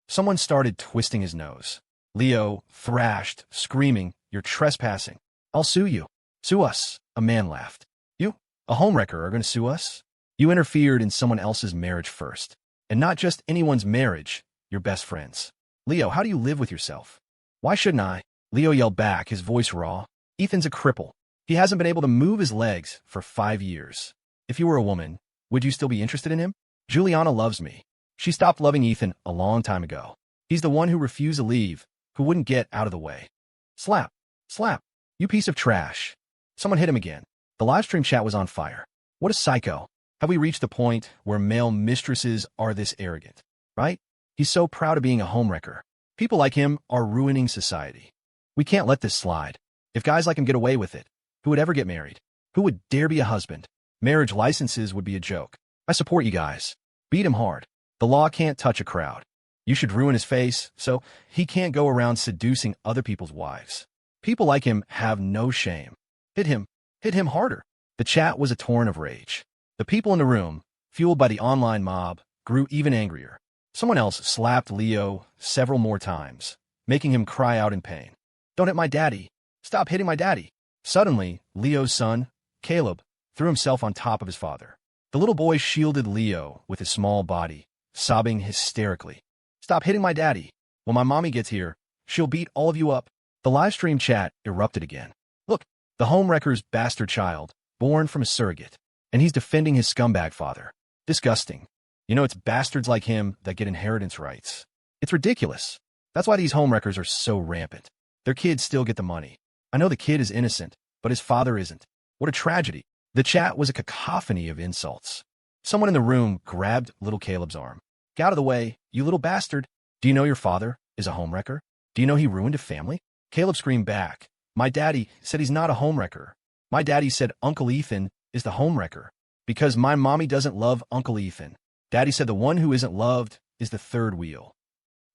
Someone started twisting his nose. Leo thrashed, screaming, "You're trespassing. I'll sue you." "Sue us," a man laughed. "You, a homewrecker, are going to sue us? You interfered in someone else's marriage first. And not just anyone's marriage, your best friend's. Leo, how do you live with yourself?" "Why shouldn't I?" Leo yelled back, his voice raw. "Ethan's a cripple. He hasn't been able to move his legs for 5 years. If you were a woman, would you still be interested in him? Juliana loves me. She stopped loving Ethan a long time ago. He's the one who refused to leave, who wouldn't get out of the way." Slap. Slap. "You piece of trash." Someone hit him again. The live stream chat was on fire. What a psycho. Have we reached the point where male mistresses are this arrogant? Right? He's so proud of being a homewrecker. People like him are ruining society. We can't let this slide. If guys like him get away with it, who would ever get married? Who would dare be a husband? Marriage licenses would be a joke. I support you guys. Beat him hard. The law can't touch a crowd. You should ruin his face so he can't go around seducing other people's wives. People like him have no shame. Hit him. Hit him harder. The chat was a torrent of rage. The people in the room, fueled by the online mob, grew even angrier. Someone else slapped Leo several more times, making him cry out in pain. "Don't hit my daddy. Stop hitting my daddy." Suddenly, Leo's son, Caleb, threw himself on top of his father. The little boy shielded Leo with his small body, sobbing hysterically. "Stop hitting my daddy. When my mommy gets here, she'll beat all of you up." The live stream chat erupted again. Look, the homewrecker's bastard child, born from a surrogate, and he's defending his scumbag father. Disgusting. You know, it's bastards like him that get inheritance rights. It's ridiculous. That's why these homewreckers are so rampant. Their kids still get the money. I know the kid is innocent, but his father isn't. What a tragedy. The chat was a cacophony of insults. Someone in the room grabbed little Caleb's arm. "Get out of the way, you little bastard. Do you know your father is a homewrecker? Do you know he ruined a family?" Caleb screamed back. "My daddy said he's not a homewrecker. My daddy said Uncle Ethan is the homewrecker because my mommy doesn't love Uncle Ethan. Daddy said the one who isn't loved is the third wheel."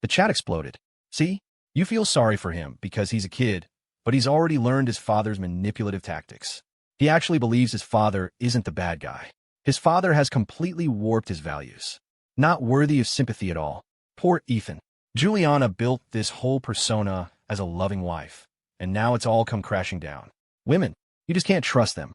The chat exploded. "See? You feel sorry for him because he's a kid, but he's already learned his father's manipulative tactics. He actually believes his father isn't the bad guy. His father has completely warped his values. Not worthy of sympathy at all. Poor Ethan. Juliana built this whole persona as a loving wife, and now it's all come crashing down. Women, you just can't trust them.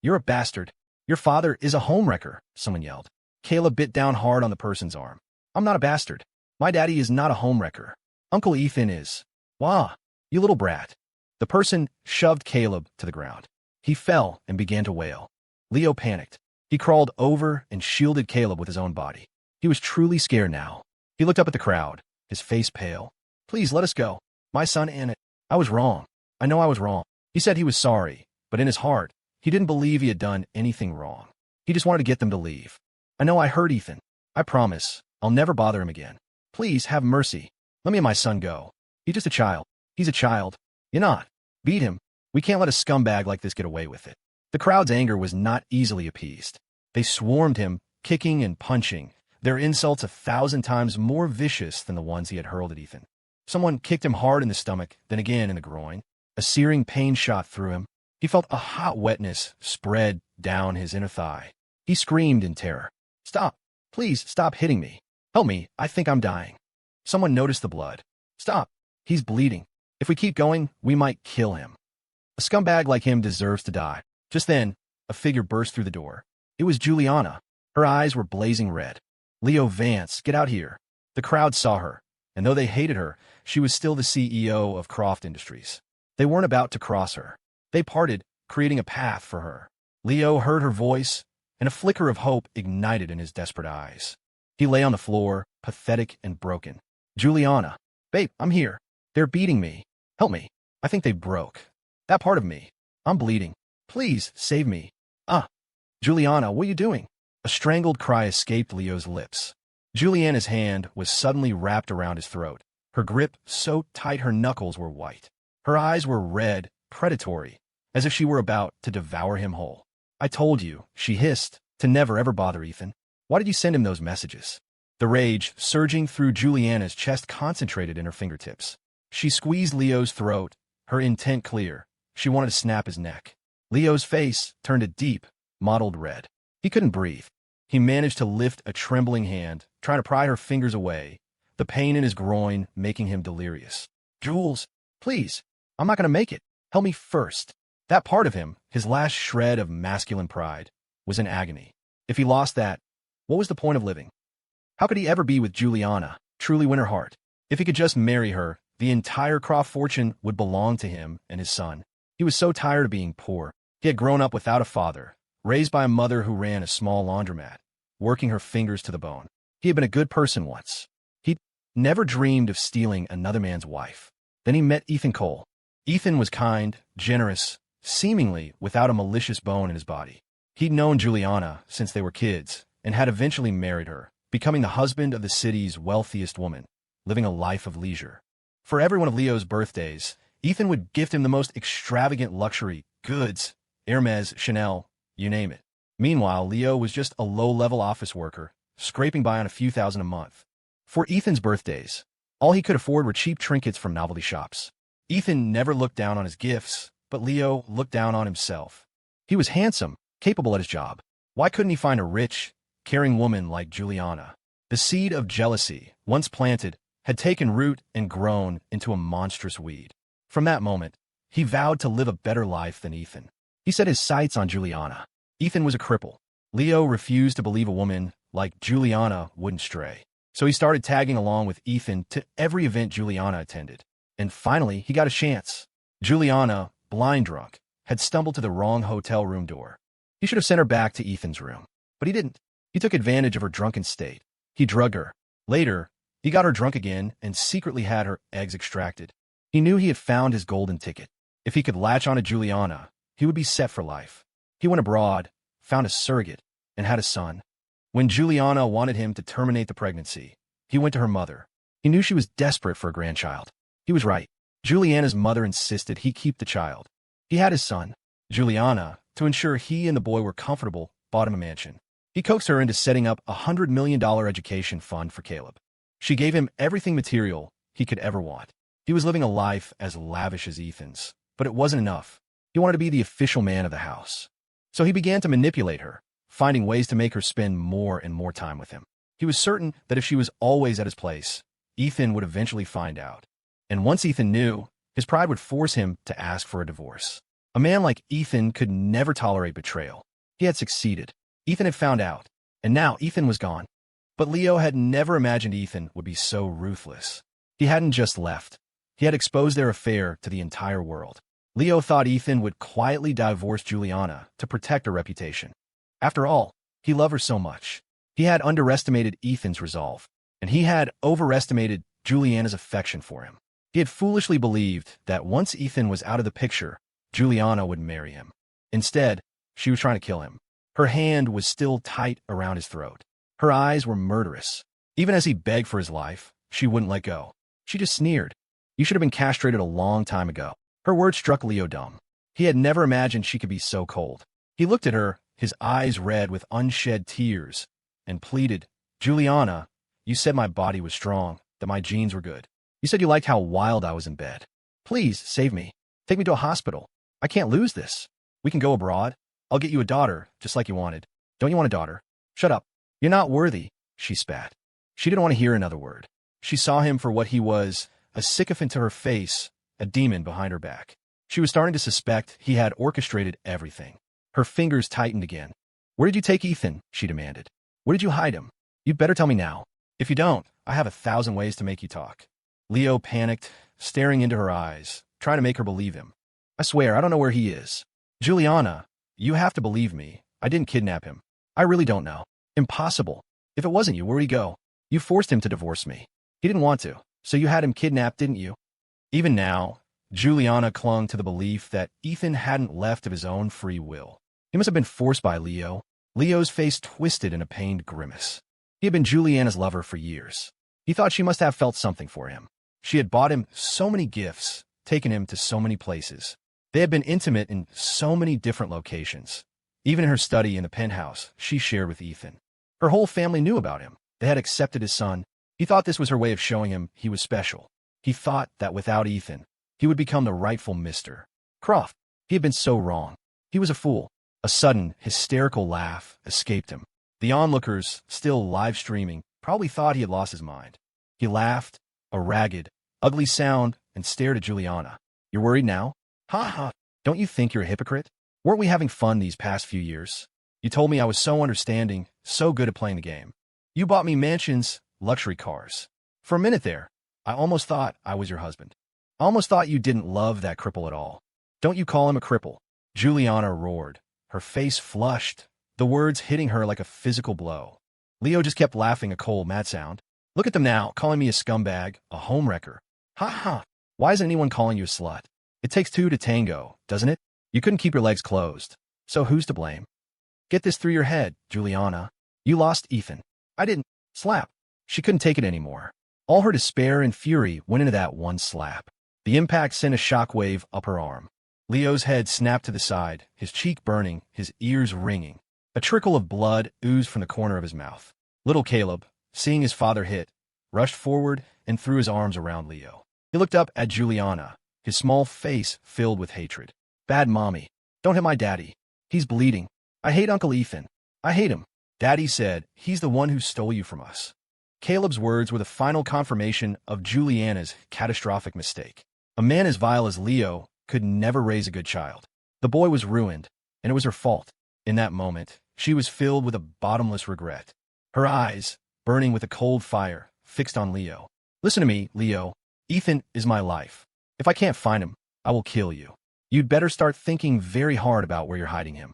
You're a bastard. Your father is a homewrecker," someone yelled. Caleb bit down hard on the person's arm. "I'm not a bastard. My daddy is not a homewrecker. Uncle Ethan is." "Wah, you little brat." The person shoved Caleb to the ground. He fell and began to wail. Leo panicked. He crawled over and shielded Caleb with his own body. He was truly scared now. He looked up at the crowd, his face pale. "Please let us go. My son and it. I was wrong. I know I was wrong." He said he was sorry, but in his heart, he didn't believe he had done anything wrong. He just wanted to get them to leave. "I know I hurt Ethan. I promise I'll never bother him again. Please have mercy. Let me and my son go. He's just a child. He's a child. You're not. Beat him. We can't let a scumbag like this get away with it." The crowd's anger was not easily appeased. They swarmed him, kicking and punching, their insults 1,000 times more vicious than the ones he had hurled at Ethan. Someone kicked him hard in the stomach, then again in the groin. A searing pain shot through him. He felt a hot wetness spread down his inner thigh. He screamed in terror. "Stop. Please stop hitting me. Help me. I think I'm dying." Someone noticed the blood. "Stop. He's bleeding. If we keep going, we might kill him. A scumbag like him deserves to die." Just then, a figure burst through the door. It was Juliana. Her eyes were blazing red. "Leo Vance, get out here." The crowd saw her, and though they hated her, she was still the CEO of Croft Industries. They weren't about to cross her. They parted, creating a path for her. Leo heard her voice, and a flicker of hope ignited in his desperate eyes. He lay on the floor, pathetic and broken. "Juliana, babe, I'm here. They're beating me. Help me. I think they broke that part of me. I'm bleeding. Please save me." "Ah." "Juliana, what are you doing?" A strangled cry escaped Leo's lips. Juliana's hand was suddenly wrapped around his throat, her grip so tight her knuckles were white. Her eyes were red, predatory, as if she were about to devour him whole. "I told you," she hissed, "to never ever bother Ethan. Why did you send him those messages?" The rage surging through Juliana's chest concentrated in her fingertips. She squeezed Leo's throat, her intent clear. She wanted to snap his neck. Leo's face turned a deep, mottled red. He couldn't breathe. He managed to lift a trembling hand, trying to pry her fingers away, the pain in his groin making him delirious. "Jules, please, I'm not going to make it. Help me first." That part of him, his last shred of masculine pride, was in agony. If he lost that, what was the point of living? How could he ever be with Juliana, truly win her heart? If he could just marry her, the entire Croft fortune would belong to him and his son. He was so tired of being poor. He had grown up without a father, raised by a mother who ran a small laundromat, working her fingers to the bone. He had been a good person once. He'd never dreamed of stealing another man's wife. Then he met Ethan Cole. Ethan was kind, generous, seemingly without a malicious bone in his body. He'd known Juliana since they were kids and had eventually married her, becoming the husband of the city's wealthiest woman, living a life of leisure. For every one of Leo's birthdays, Ethan would gift him the most extravagant luxury goods, Hermes, Chanel, you name it. Meanwhile, Leo was just a low-level office worker, scraping by on a few thousand a month. For Ethan's birthdays, all he could afford were cheap trinkets from novelty shops. Ethan never looked down on his gifts, but Leo looked down on himself. He was handsome, capable at his job. Why couldn't he find a rich, caring woman like Juliana? The seed of jealousy, once planted, had taken root and grown into a monstrous weed. From that moment, he vowed to live a better life than Ethan. He set his sights on Juliana. Ethan was a cripple. Leo refused to believe a woman like Juliana wouldn't stray. So he started tagging along with Ethan to every event Juliana attended. And finally, he got a chance. Juliana, blind drunk, had stumbled to the wrong hotel room door. He should have sent her back to Ethan's room, but he didn't. He took advantage of her drunken state. He drugged her. Later, he got her drunk again and secretly had her eggs extracted. He knew he had found his golden ticket. If he could latch on to Juliana, he would be set for life. He went abroad, found a surrogate, and had a son. When Juliana wanted him to terminate the pregnancy, he went to her mother. He knew she was desperate for a grandchild. He was right. Juliana's mother insisted he keep the child. He had his son. Juliana, to ensure he and the boy were comfortable, bought him a mansion. He coaxed her into setting up a $100 million education fund for Caleb. She gave him everything material he could ever want. He was living a life as lavish as Ethan's, but it wasn't enough. He wanted to be the official man of the house. So he began to manipulate her, finding ways to make her spend more and more time with him. He was certain that if she was always at his place, Ethan would eventually find out. And once Ethan knew, his pride would force him to ask for a divorce. A man like Ethan could never tolerate betrayal. He had succeeded. Ethan had found out, and now Ethan was gone. But Leo had never imagined Ethan would be so ruthless. He hadn't just left. He had exposed their affair to the entire world. Leo thought Ethan would quietly divorce Juliana to protect her reputation. After all, he loved her so much. He had underestimated Ethan's resolve, and he had overestimated Juliana's affection for him. He had foolishly believed that once Ethan was out of the picture, Juliana would marry him. Instead, she was trying to kill him. Her hand was still tight around his throat. Her eyes were murderous. Even as he begged for his life, she wouldn't let go. She just sneered. "You should have been castrated a long time ago." Her words struck Leo dumb. He had never imagined she could be so cold. He looked at her, his eyes red with unshed tears, and pleaded, "Juliana, you said my body was strong, that my genes were good. You said you liked how wild I was in bed. Please, save me. Take me to a hospital. I can't lose this. We can go abroad. I'll get you a daughter, just like you wanted. Don't you want a daughter? Shut up. You're not worthy," she spat. She didn't want to hear another word. She saw him for what he was, a sycophant to her face, a demon behind her back. She was starting to suspect he had orchestrated everything. Her fingers tightened again. "Where did you take Ethan?" she demanded. "Where did you hide him? You'd better tell me now. If you don't, I have 1,000 ways to make you talk." Leo panicked, staring into her eyes, trying to make her believe him. "I swear, I don't know where he is." "Juliana, you have to believe me. I didn't kidnap him. I really don't know." "Impossible. If it wasn't you, where'd he go? You forced him to divorce me. He didn't want to, so you had him kidnapped, didn't you?" Even now, Juliana clung to the belief that Ethan hadn't left of his own free will. He must have been forced by Leo. Leo's face twisted in a pained grimace. He had been Juliana's lover for years. He thought she must have felt something for him. She had bought him so many gifts, taken him to so many places. They had been intimate in so many different locations. Even in her study in the penthouse, she shared with Ethan. Her whole family knew about him. They had accepted his son. He thought this was her way of showing him he was special. He thought that without Ethan, he would become the rightful Mr. Croft. He had been so wrong. He was a fool. A sudden, hysterical laugh escaped him. The onlookers, still live streaming, probably thought he had lost his mind. He laughed, a ragged, ugly sound, and stared at Juliana. You're worried now? Ha ha. Don't you think you're a hypocrite? Weren't we having fun these past few years? You told me I was so understanding, so good at playing the game. You bought me mansions, luxury cars. For a minute there, I almost thought I was your husband. I almost thought you didn't love that cripple at all. Don't you call him a cripple? Juliana roared, her face flushed, the words hitting her like a physical blow. Leo just kept laughing a cold, mad sound. Look at them now, calling me a scumbag, a homewrecker. Ha ha. Why isn't anyone calling you a slut? It takes two to tango, doesn't it? You couldn't keep your legs closed. So who's to blame? Get this through your head, Juliana. You lost Ethan. I didn't. Slap. She couldn't take it anymore. All her despair and fury went into that one slap. The impact sent a shockwave up her arm. Leo's head snapped to the side, his cheek burning, his ears ringing. A trickle of blood oozed from the corner of his mouth. Little Caleb, seeing his father hit, rushed forward and threw his arms around Leo. He looked up at Juliana, his small face filled with hatred. Bad mommy. Don't hit my daddy. He's bleeding. I hate Uncle Ethan. I hate him. Daddy said, he's the one who stole you from us. Caleb's words were the final confirmation of Juliana's catastrophic mistake. A man as vile as Leo could never raise a good child. The boy was ruined, and it was her fault. In that moment, she was filled with a bottomless regret. Her eyes, burning with a cold fire, fixed on Leo. Listen to me, Leo. Ethan is my life. If I can't find him, I will kill you. You'd better start thinking very hard about where you're hiding him.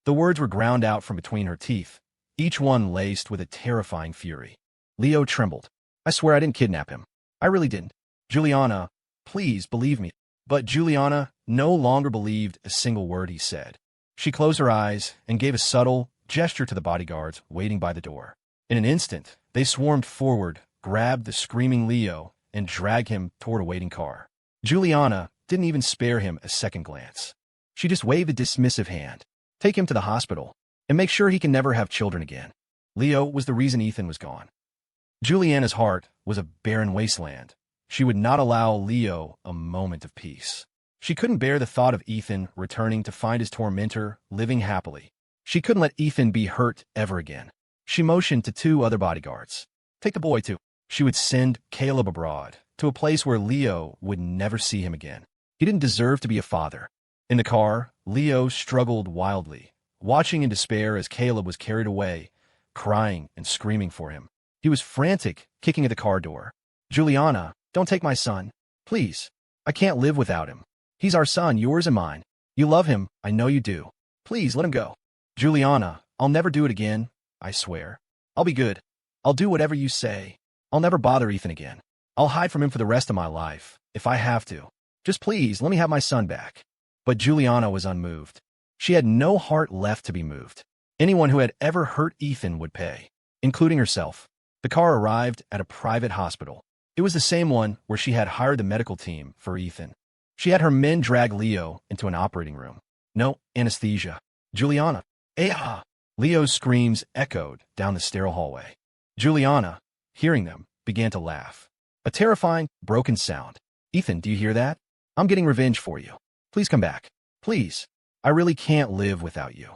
The words were ground out from between her teeth, each one laced with a terrifying fury. Leo trembled. I swear I didn't kidnap him. I really didn't. Juliana, please believe me. But Juliana no longer believed a single word he said. She closed her eyes and gave a subtle gesture to the bodyguards waiting by the door. In an instant, they swarmed forward, grabbed the screaming Leo, and dragged him toward a waiting car. Juliana didn't even spare him a second glance. She just waved a dismissive hand. Take him to the hospital, and make sure he can never have children again. Leo was the reason Ethan was gone. Juliana's heart was a barren wasteland. She would not allow Leo a moment of peace. She couldn't bear the thought of Ethan returning to find his tormentor living happily. She couldn't let Ethan be hurt ever again. She motioned to two other bodyguards. Take the boy to. She would send Caleb abroad, to a place where Leo would never see him again. He didn't deserve to be a father. In the car, Leo struggled wildly, watching in despair as Caleb was carried away, crying and screaming for him. He was frantic, kicking at the car door. Juliana, don't take my son. Please. I can't live without him. He's our son, yours and mine. You love him, I know you do. Please let him go. Juliana, I'll never do it again, I swear. I'll be good. I'll do whatever you say. I'll never bother Ethan again. I'll hide from him for the rest of my life, if I have to. Just please, let me have my son back. But Juliana was unmoved. She had no heart left to be moved. Anyone who had ever hurt Ethan would pay, including herself. The car arrived at a private hospital. It was the same one where she had hired the medical team for Ethan. She had her men drag Leo into an operating room. No anesthesia. Juliana. Ah! Leo's screams echoed down the sterile hallway. Juliana, hearing them, began to laugh. A terrifying, broken sound. Ethan, do you hear that? I'm getting revenge for you. Please come back. Please. I really can't live without you.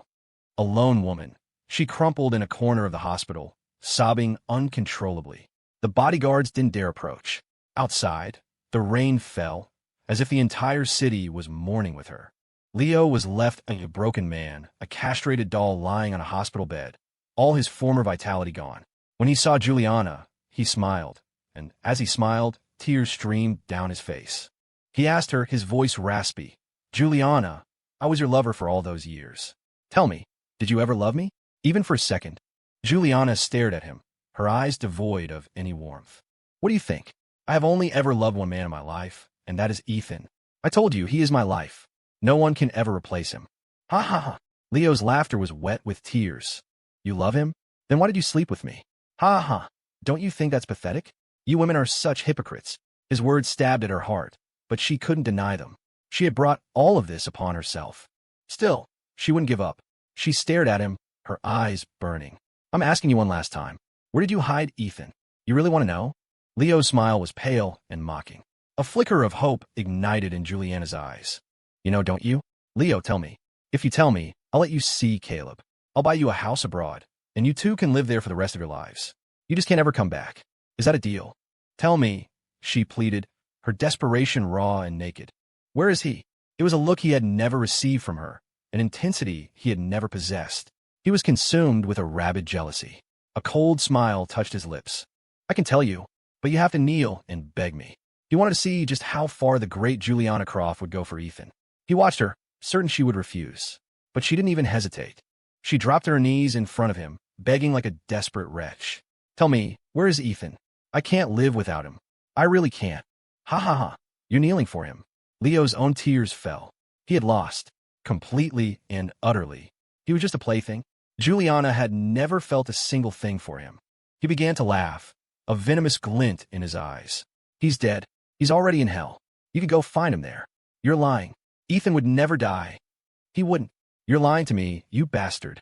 A lone woman. She crumpled in a corner of the hospital, sobbing uncontrollably. The bodyguards didn't dare approach. Outside, the rain fell, as if the entire city was mourning with her. Leo was left a broken man, a castrated doll lying on a hospital bed, all his former vitality gone. When he saw Juliana, he smiled, and as he smiled, tears streamed down his face. He asked her, his voice raspy, Juliana, I was your lover for all those years. Tell me, did you ever love me? Even for a second? Juliana stared at him, her eyes devoid of any warmth. What do you think? I have only ever loved one man in my life, and that is Ethan. I told you, he is my life. No one can ever replace him. Ha ha ha. Leo's laughter was wet with tears. You love him? Then why did you sleep with me? Ha ha. Don't you think that's pathetic? You women are such hypocrites. His words stabbed at her heart, but she couldn't deny them. She had brought all of this upon herself. Still, she wouldn't give up. She stared at him, her eyes burning. I'm asking you one last time. Where did you hide Ethan? You really want to know? Leo's smile was pale and mocking. A flicker of hope ignited in Juliana's eyes. You know, don't you? Leo, tell me. If you tell me, I'll let you see Caleb. I'll buy you a house abroad, and you two can live there for the rest of your lives. You just can't ever come back. Is that a deal? Tell me, she pleaded, her desperation raw and naked. Where is he? It was a look he had never received from her, an intensity he had never possessed. He was consumed with a rabid jealousy. A cold smile touched his lips. I can tell you, but you have to kneel and beg me. He wanted to see just how far the great Juliana Croft would go for Ethan. He watched her, certain she would refuse. But she didn't even hesitate. She dropped to her knees in front of him, begging like a desperate wretch. Tell me, where is Ethan? I can't live without him. I really can't. Ha ha ha. You're kneeling for him. Leo's own tears fell. He had lost. Completely and utterly. He was just a plaything. Juliana had never felt a single thing for him. He began to laugh, a venomous glint in his eyes. He's dead. He's already in hell. You could go find him there. You're lying. Ethan would never die. He wouldn't. You're lying to me, you bastard.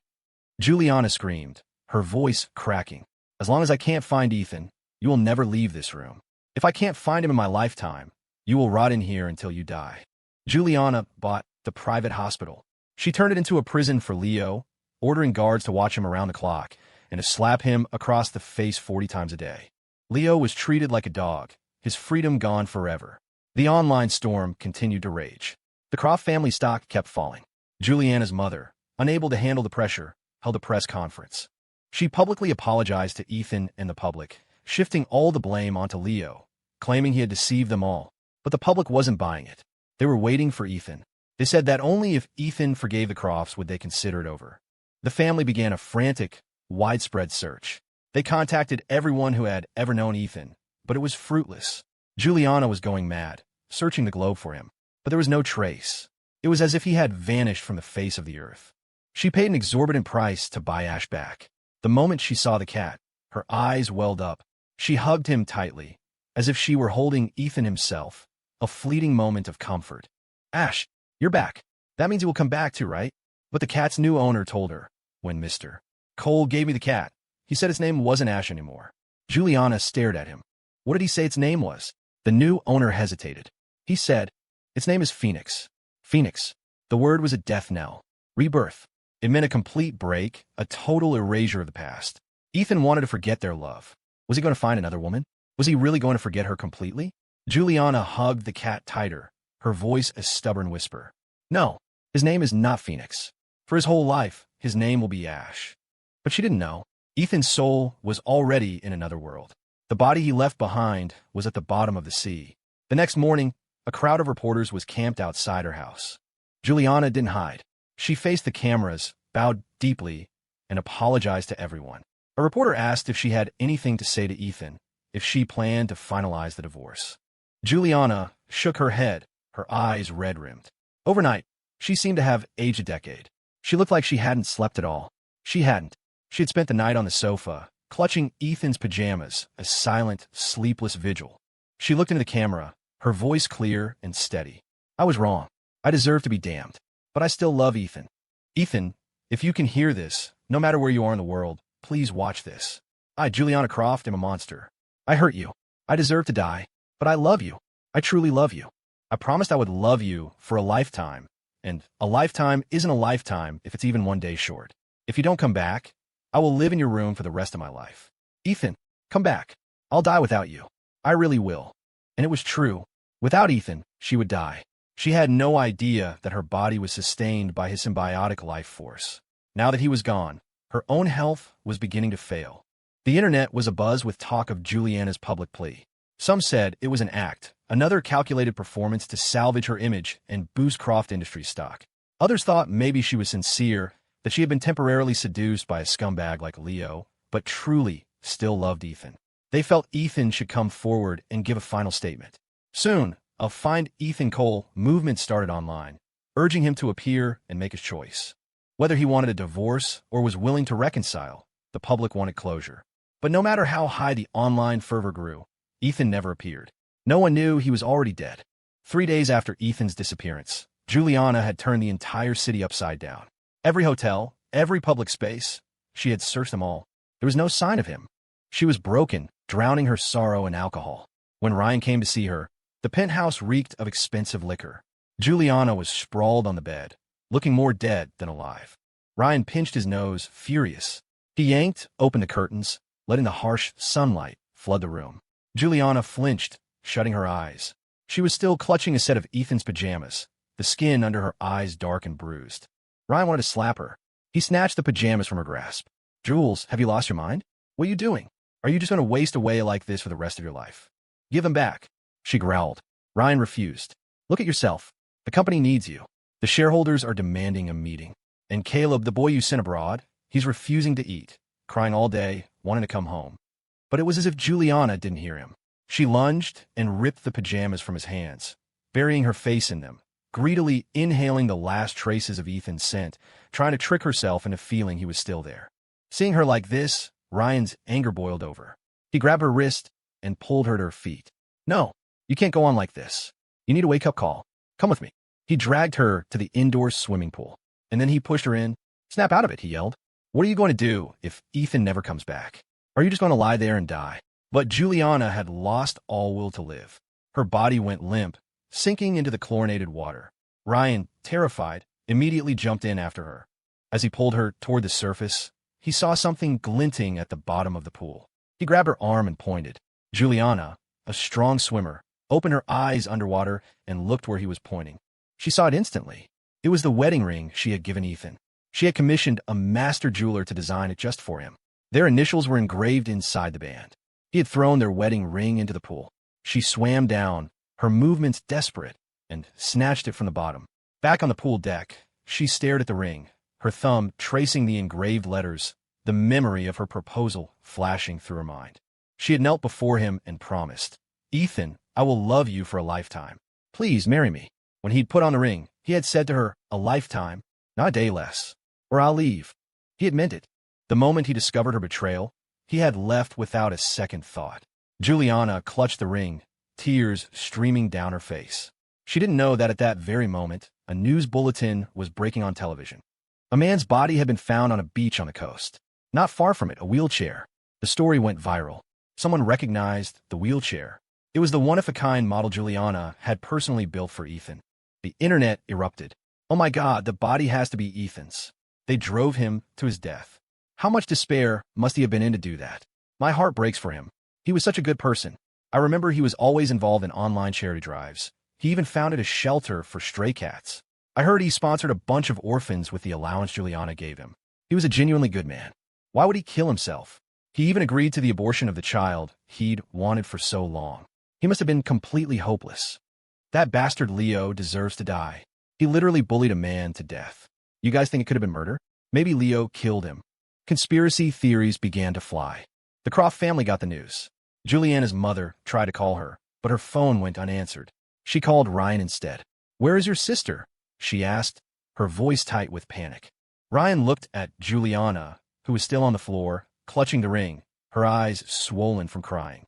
Juliana screamed, her voice cracking. As long as I can't find Ethan, you will never leave this room. If I can't find him in my lifetime, you will rot in here until you die. Juliana bought the private hospital. She turned it into a prison for Leo, ordering guards to watch him around the clock and to slap him across the face 40 times a day. Leo was treated like a dog, his freedom gone forever. The online storm continued to rage. The Croft family stock kept falling. Juliana's mother, unable to handle the pressure, held a press conference. She publicly apologized to Ethan and the public, shifting all the blame onto Leo, claiming he had deceived them all. But the public wasn't buying it. They were waiting for Ethan. They said that only if Ethan forgave the Crofts would they consider it over. The family began a frantic, widespread search. They contacted everyone who had ever known Ethan, but it was fruitless. Juliana was going mad, searching the globe for him, but there was no trace. It was as if he had vanished from the face of the earth. She paid an exorbitant price to buy Ash back. The moment she saw the cat, her eyes welled up. She hugged him tightly, as if she were holding Ethan himself, a fleeting moment of comfort. Ash, you're back. That means he will come back too, right? But the cat's new owner told her, when Mr. Cole gave me the cat, he said its name wasn't Ash anymore. Juliana stared at him. What did he say its name was? The new owner hesitated. He said, its name is Phoenix. Phoenix. The word was a death knell. Rebirth. It meant a complete break, a total erasure of the past. Ethan wanted to forget their love. Was he going to find another woman? Was he really going to forget her completely? Juliana hugged the cat tighter, her voice a stubborn whisper. No, his name is not Phoenix. For his whole life, his name will be Ash. But she didn't know. Ethan's soul was already in another world. The body he left behind was at the bottom of the sea. The next morning, a crowd of reporters was camped outside her house. Juliana didn't hide. She faced the cameras, bowed deeply, and apologized to everyone. A reporter asked if she had anything to say to Ethan, if she planned to finalize the divorce. Juliana shook her head, her eyes red-rimmed. Overnight, she seemed to have aged a decade. She looked like she hadn't slept at all. She hadn't. She had spent the night on the sofa, clutching Ethan's pajamas, a silent, sleepless vigil. She looked into the camera, her voice clear and steady. I was wrong. I deserve to be damned. But I still love Ethan. Ethan, if you can hear this, no matter where you are in the world, please watch this. I, Juliana Croft, am a monster. I hurt you. I deserve to die. But I love you. I truly love you. I promised I would love you for a lifetime. And a lifetime isn't a lifetime if it's even one day short. If you don't come back, I will live in your room for the rest of my life. Ethan, come back. I'll die without you. I really will. And it was true. Without Ethan, she would die. She had no idea that her body was sustained by his symbiotic life force. Now that he was gone, her own health was beginning to fail. The internet was abuzz with talk of Juliana's public plea. Some said it was an act, another calculated performance to salvage her image and boost Croft Industries stock. Others thought maybe she was sincere, that she had been temporarily seduced by a scumbag like Leo, but truly still loved Ethan. They felt Ethan should come forward and give a final statement. Soon, a Find Ethan Cole movement started online, urging him to appear and make his choice. Whether he wanted a divorce or was willing to reconcile, the public wanted closure. But no matter how high the online fervor grew, Ethan never appeared. No one knew he was already dead. 3 days after Ethan's disappearance, Juliana had turned the entire city upside down. Every hotel, every public space, she had searched them all. There was no sign of him. She was broken, drowning her sorrow in alcohol. When Ryan came to see her, the penthouse reeked of expensive liquor. Juliana was sprawled on the bed, looking more dead than alive. Ryan pinched his nose, furious. He yanked open the curtains, letting the harsh sunlight flood the room. Juliana flinched, shutting her eyes. She was still clutching a set of Ethan's pajamas, the skin under her eyes dark and bruised. Ryan wanted to slap her. He snatched the pajamas from her grasp. Jules, have you lost your mind? What are you doing? Are you just going to waste away like this for the rest of your life? Give them back, she growled. Ryan refused. Look at yourself. The company needs you. The shareholders are demanding a meeting. And Caleb, the boy you sent abroad, he's refusing to eat, crying all day, wanting to come home. But it was as if Juliana didn't hear him. She lunged and ripped the pajamas from his hands, burying her face in them, greedily inhaling the last traces of Ethan's scent, trying to trick herself into feeling he was still there. Seeing her like this, Ryan's anger boiled over. He grabbed her wrist and pulled her to her feet. No, you can't go on like this. You need a wake-up call. Come with me. He dragged her to the indoor swimming pool, and then he pushed her in. Snap out of it, he yelled. What are you going to do if Ethan never comes back? Are you just going to lie there and die? But Juliana had lost all will to live. Her body went limp, sinking into the chlorinated water. Ryan, terrified, immediately jumped in after her. As he pulled her toward the surface, he saw something glinting at the bottom of the pool. He grabbed her arm and pointed. Juliana, a strong swimmer, opened her eyes underwater and looked where he was pointing. She saw it instantly. It was the wedding ring she had given Ethan. She had commissioned a master jeweler to design it just for him. Their initials were engraved inside the band. He had thrown their wedding ring into the pool. She swam down, her movements desperate, and snatched it from the bottom. Back on the pool deck, she stared at the ring, her thumb tracing the engraved letters, the memory of her proposal flashing through her mind. She had knelt before him and promised, Ethan, I will love you for a lifetime. Please marry me. When he'd put on the ring, he had said to her, a lifetime, not a day less, or I'll leave. He had meant it. The moment he discovered her betrayal, he had left without a second thought. Juliana clutched the ring, tears streaming down her face. She didn't know that at that very moment, a news bulletin was breaking on television. A man's body had been found on a beach on the coast. Not far from it, a wheelchair. The story went viral. Someone recognized the wheelchair. It was the one-of-a-kind model Juliana had personally built for Ethan. The internet erupted. Oh my God, the body has to be Ethan's. They drove him to his death. How much despair must he have been in to do that? My heart breaks for him. He was such a good person. I remember he was always involved in online charity drives. He even founded a shelter for stray cats. I heard he sponsored a bunch of orphans with the allowance Juliana gave him. He was a genuinely good man. Why would he kill himself? He even agreed to the abortion of the child he'd wanted for so long. He must have been completely hopeless. That bastard Leo deserves to die. He literally bullied a man to death. You guys think it could have been murder? Maybe Leo killed him. Conspiracy theories began to fly. The Croft family got the news. Juliana's mother tried to call her, but her phone went unanswered. She called Ryan instead. Where is your sister? She asked, her voice tight with panic. Ryan looked at Juliana, who was still on the floor, clutching the ring, her eyes swollen from crying.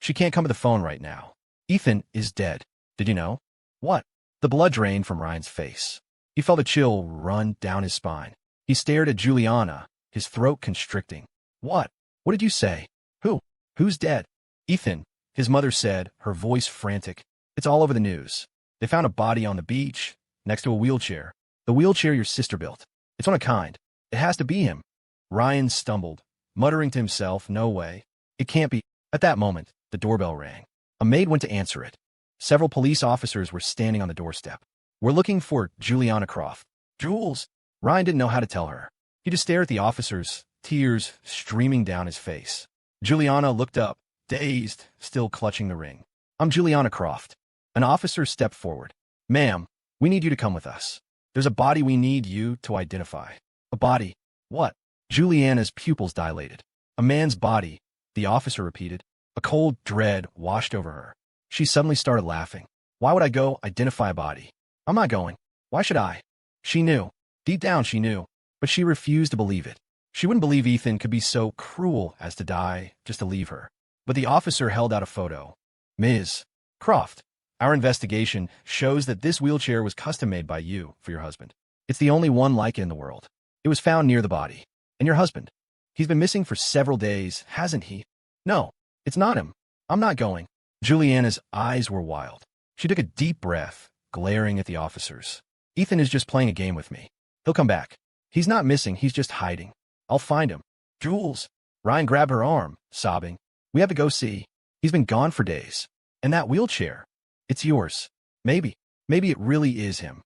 She can't come to the phone right now. Ethan is dead. Did you know? What? The blood drained from Ryan's face. He felt a chill run down his spine. He stared at Juliana, his throat constricting. What? What did you say? Who? Who's dead? Ethan, his mother said, her voice frantic. It's all over the news. They found a body on the beach, next to a wheelchair. The wheelchair your sister built. It's one of a kind. It has to be him. Ryan stumbled, muttering to himself, no way. It can't be. At that moment, the doorbell rang. A maid went to answer it. Several police officers were standing on the doorstep. We're looking for Juliana Croft. Jules? Ryan didn't know how to tell her. He just stared at the officers, tears streaming down his face. Juliana looked up, dazed, still clutching the ring. I'm Juliana Croft. An officer stepped forward. Ma'am, we need you to come with us. There's a body we need you to identify. A body? What? Juliana's pupils dilated. A man's body, the officer repeated. A cold dread washed over her. She suddenly started laughing. Why would I go identify a body? I'm not going. Why should I? She knew. Deep down she knew. But she refused to believe it. She wouldn't believe Ethan could be so cruel as to die just to leave her. But the officer held out a photo. Ms. Croft, our investigation shows that this wheelchair was custom-made by you for your husband. It's the only one like it in the world. It was found near the body. And your husband? He's been missing for several days, hasn't he? No, it's not him. I'm not going. Juliana's eyes were wild. She took a deep breath, glaring at the officers. Ethan is just playing a game with me. He'll come back. He's not missing, he's just hiding. I'll find him. Jules. Ryan grabbed her arm, sobbing. We have to go see. He's been gone for days. And that wheelchair. It's yours. Maybe it really is him.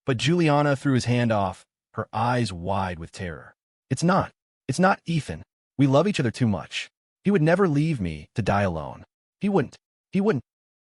But Juliana threw his hand off, her eyes wide with terror. It's not Ethan. We love each other too much. He would never leave me to die alone. He wouldn't.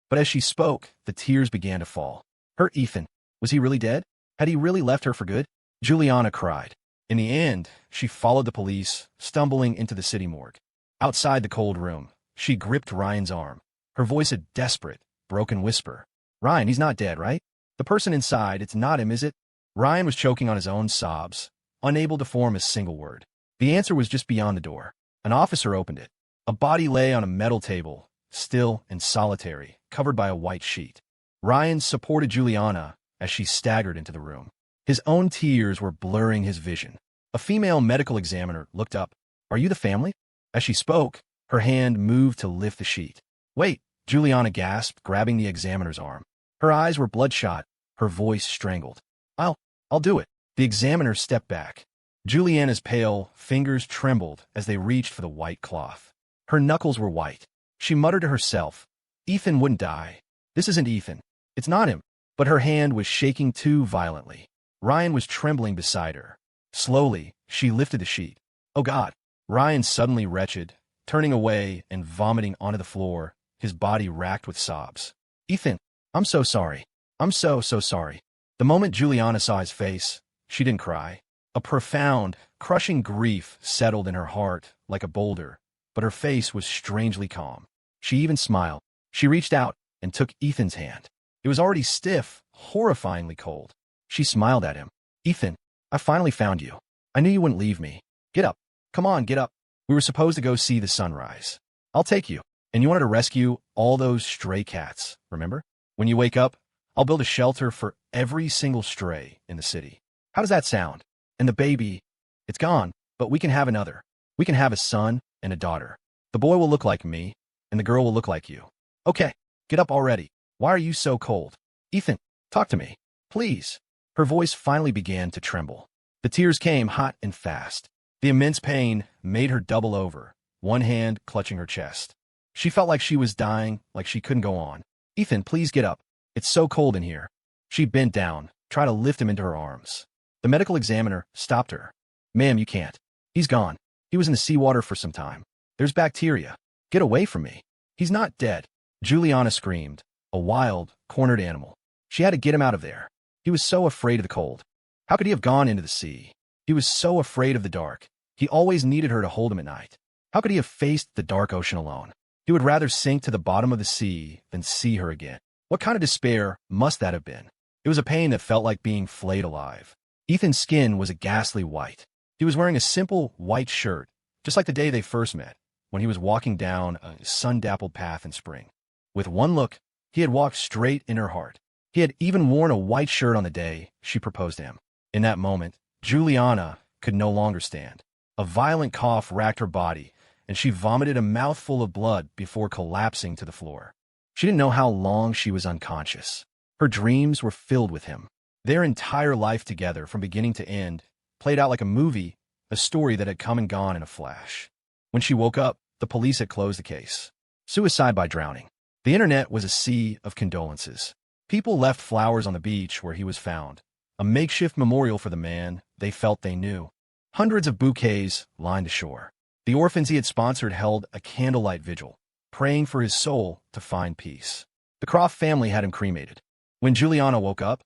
But as she spoke, the tears began to fall. Her Ethan. Was he really dead? Had he really left her for good? Juliana cried. In the end, she followed the police, stumbling into the city morgue. Outside the cold room, she gripped Ryan's arm, her voice a desperate, broken whisper. Ryan, he's not dead, right? The person inside, it's not him, is it? Ryan was choking on his own sobs, unable to form a single word. The answer was just beyond the door. An officer opened it. A body lay on a metal table, still and solitary, covered by a white sheet. Ryan supported Juliana as she staggered into the room. His own tears were blurring his vision. A female medical examiner looked up. Are you the family? As she spoke, her hand moved to lift the sheet. Wait, Juliana gasped, grabbing the examiner's arm. Her eyes were bloodshot, her voice strangled. I'll do it. The examiner stepped back. Juliana's pale fingers trembled as they reached for the white cloth. Her knuckles were white. She muttered to herself, Ethan wouldn't die. This isn't Ethan. It's not him. But her hand was shaking too violently. Ryan was trembling beside her. Slowly, she lifted the sheet. Oh God! Ryan suddenly wretched, turning away and vomiting onto the floor, his body racked with sobs. Ethan, I'm so sorry. I'm so sorry. The moment Juliana saw his face, she didn't cry. A profound, crushing grief settled in her heart like a boulder, but her face was strangely calm. She even smiled. She reached out and took Ethan's hand. It was already stiff, horrifyingly cold. She smiled at him. Ethan, I finally found you. I knew you wouldn't leave me. Get up. Come on, get up. We were supposed to go see the sunrise. I'll take you. And you wanted to rescue all those stray cats, remember? When you wake up, I'll build a shelter for every single stray in the city. How does that sound? And the baby, it's gone, but we can have another. We can have a son and a daughter. The boy will look like me, and the girl will look like you. Okay, get up already. Why are you so cold? Ethan, talk to me. Please. Her voice finally began to tremble. The tears came hot and fast. The immense pain made her double over, one hand clutching her chest. She felt like she was dying, like she couldn't go on. Ethan, please get up. It's so cold in here. She bent down, tried to lift him into her arms. The medical examiner stopped her. Ma'am, you can't. He's gone. He was in the seawater for some time. There's bacteria. Get away from me. He's not dead. Juliana screamed. A wild, cornered animal. She had to get him out of there. He was so afraid of the cold. How could he have gone into the sea? He was so afraid of the dark. He always needed her to hold him at night. How could he have faced the dark ocean alone? He would rather sink to the bottom of the sea than see her again. What kind of despair must that have been? It was a pain that felt like being flayed alive. Ethan's skin was a ghastly white. He was wearing a simple white shirt, just like the day they first met, when he was walking down a sun-dappled path in spring. With one look, he had walked straight in her heart. He had even worn a white shirt on the day she proposed to him. In that moment, Juliana could no longer stand. A violent cough racked her body, and she vomited a mouthful of blood before collapsing to the floor. She didn't know how long she was unconscious. Her dreams were filled with him. Their entire life together, from beginning to end, played out like a movie, a story that had come and gone in a flash. When she woke up, the police had closed the case. Suicide by drowning. The internet was a sea of condolences. People left flowers on the beach where he was found, a makeshift memorial for the man they felt they knew. Hundreds of bouquets lined the shore. The orphans he had sponsored held a candlelight vigil, praying for his soul to find peace. The Croft family had him cremated. When Juliana woke up,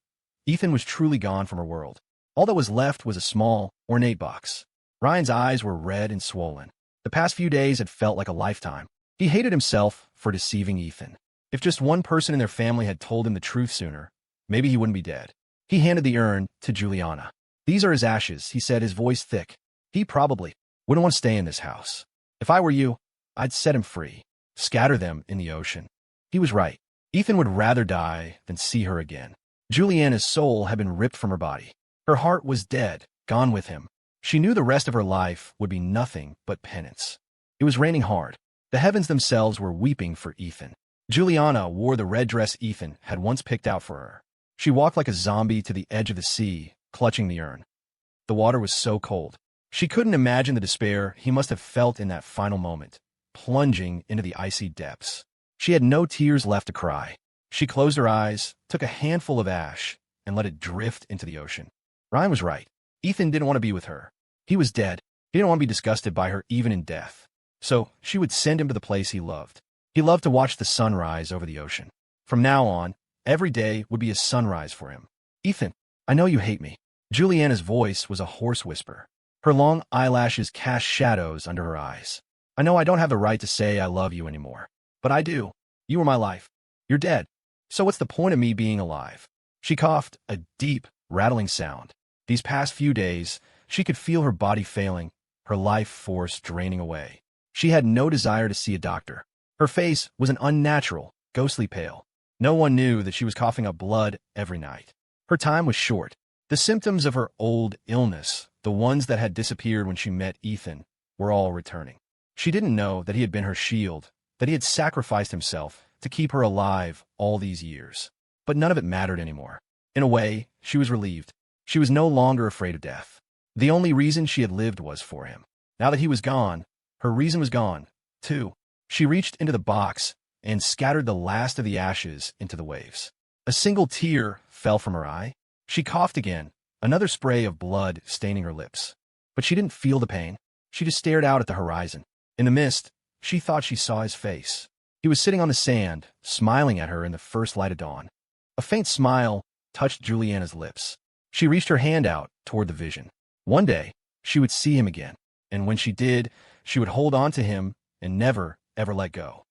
Ethan was truly gone from her world. All that was left was a small, ornate box. Ryan's eyes were red and swollen. The past few days had felt like a lifetime. He hated himself for deceiving Ethan. If just one person in their family had told him the truth sooner, maybe he wouldn't be dead. He handed the urn to Juliana. These are his ashes, he said, his voice thick. He probably wouldn't want to stay in this house. If I were you, I'd set him free. Scatter them in the ocean. He was right. Ethan would rather die than see her again. Juliana's soul had been ripped from her body. Her heart was dead, gone with him. She knew the rest of her life would be nothing but penance. It was raining hard. The heavens themselves were weeping for Ethan. Juliana wore the red dress Ethan had once picked out for her. She walked like a zombie to the edge of the sea, clutching the urn. The water was so cold. She couldn't imagine the despair he must have felt in that final moment, plunging into the icy depths. She had no tears left to cry. She closed her eyes, took a handful of ash, and let it drift into the ocean. Ryan was right. Ethan didn't want to be with her. He was dead. He didn't want to be disgusted by her even in death. So she would send him to the place he loved. He loved to watch the sun rise over the ocean. From now on, every day would be a sunrise for him. Ethan, I know you hate me. Juliana's voice was a hoarse whisper. Her long eyelashes cast shadows under her eyes. I know I don't have the right to say I love you anymore. But I do. You were my life. You're dead. So what's the point of me being alive? She coughed, a deep, rattling sound. These past few days, she could feel her body failing, her life force draining away. She had no desire to see a doctor. Her face was an unnatural, ghostly pale. No one knew that she was coughing up blood every night. Her time was short. The symptoms of her old illness, the ones that had disappeared when she met Ethan, were all returning. She didn't know that he had been her shield, that he had sacrificed himself to keep her alive all these years. But none of it mattered anymore. In a way, she was relieved. She was no longer afraid of death. The only reason she had lived was for him. Now that he was gone, her reason was gone, too. She reached into the box and scattered the last of the ashes into the waves. A single tear fell from her eye. She coughed again, another spray of blood staining her lips. But she didn't feel the pain. She just stared out at the horizon. In the mist, she thought she saw his face. He was sitting on the sand, smiling at her in the first light of dawn. A faint smile touched Juliana's lips. She reached her hand out toward the vision. One day, she would see him again, and when she did, she would hold on to him and never, ever let go.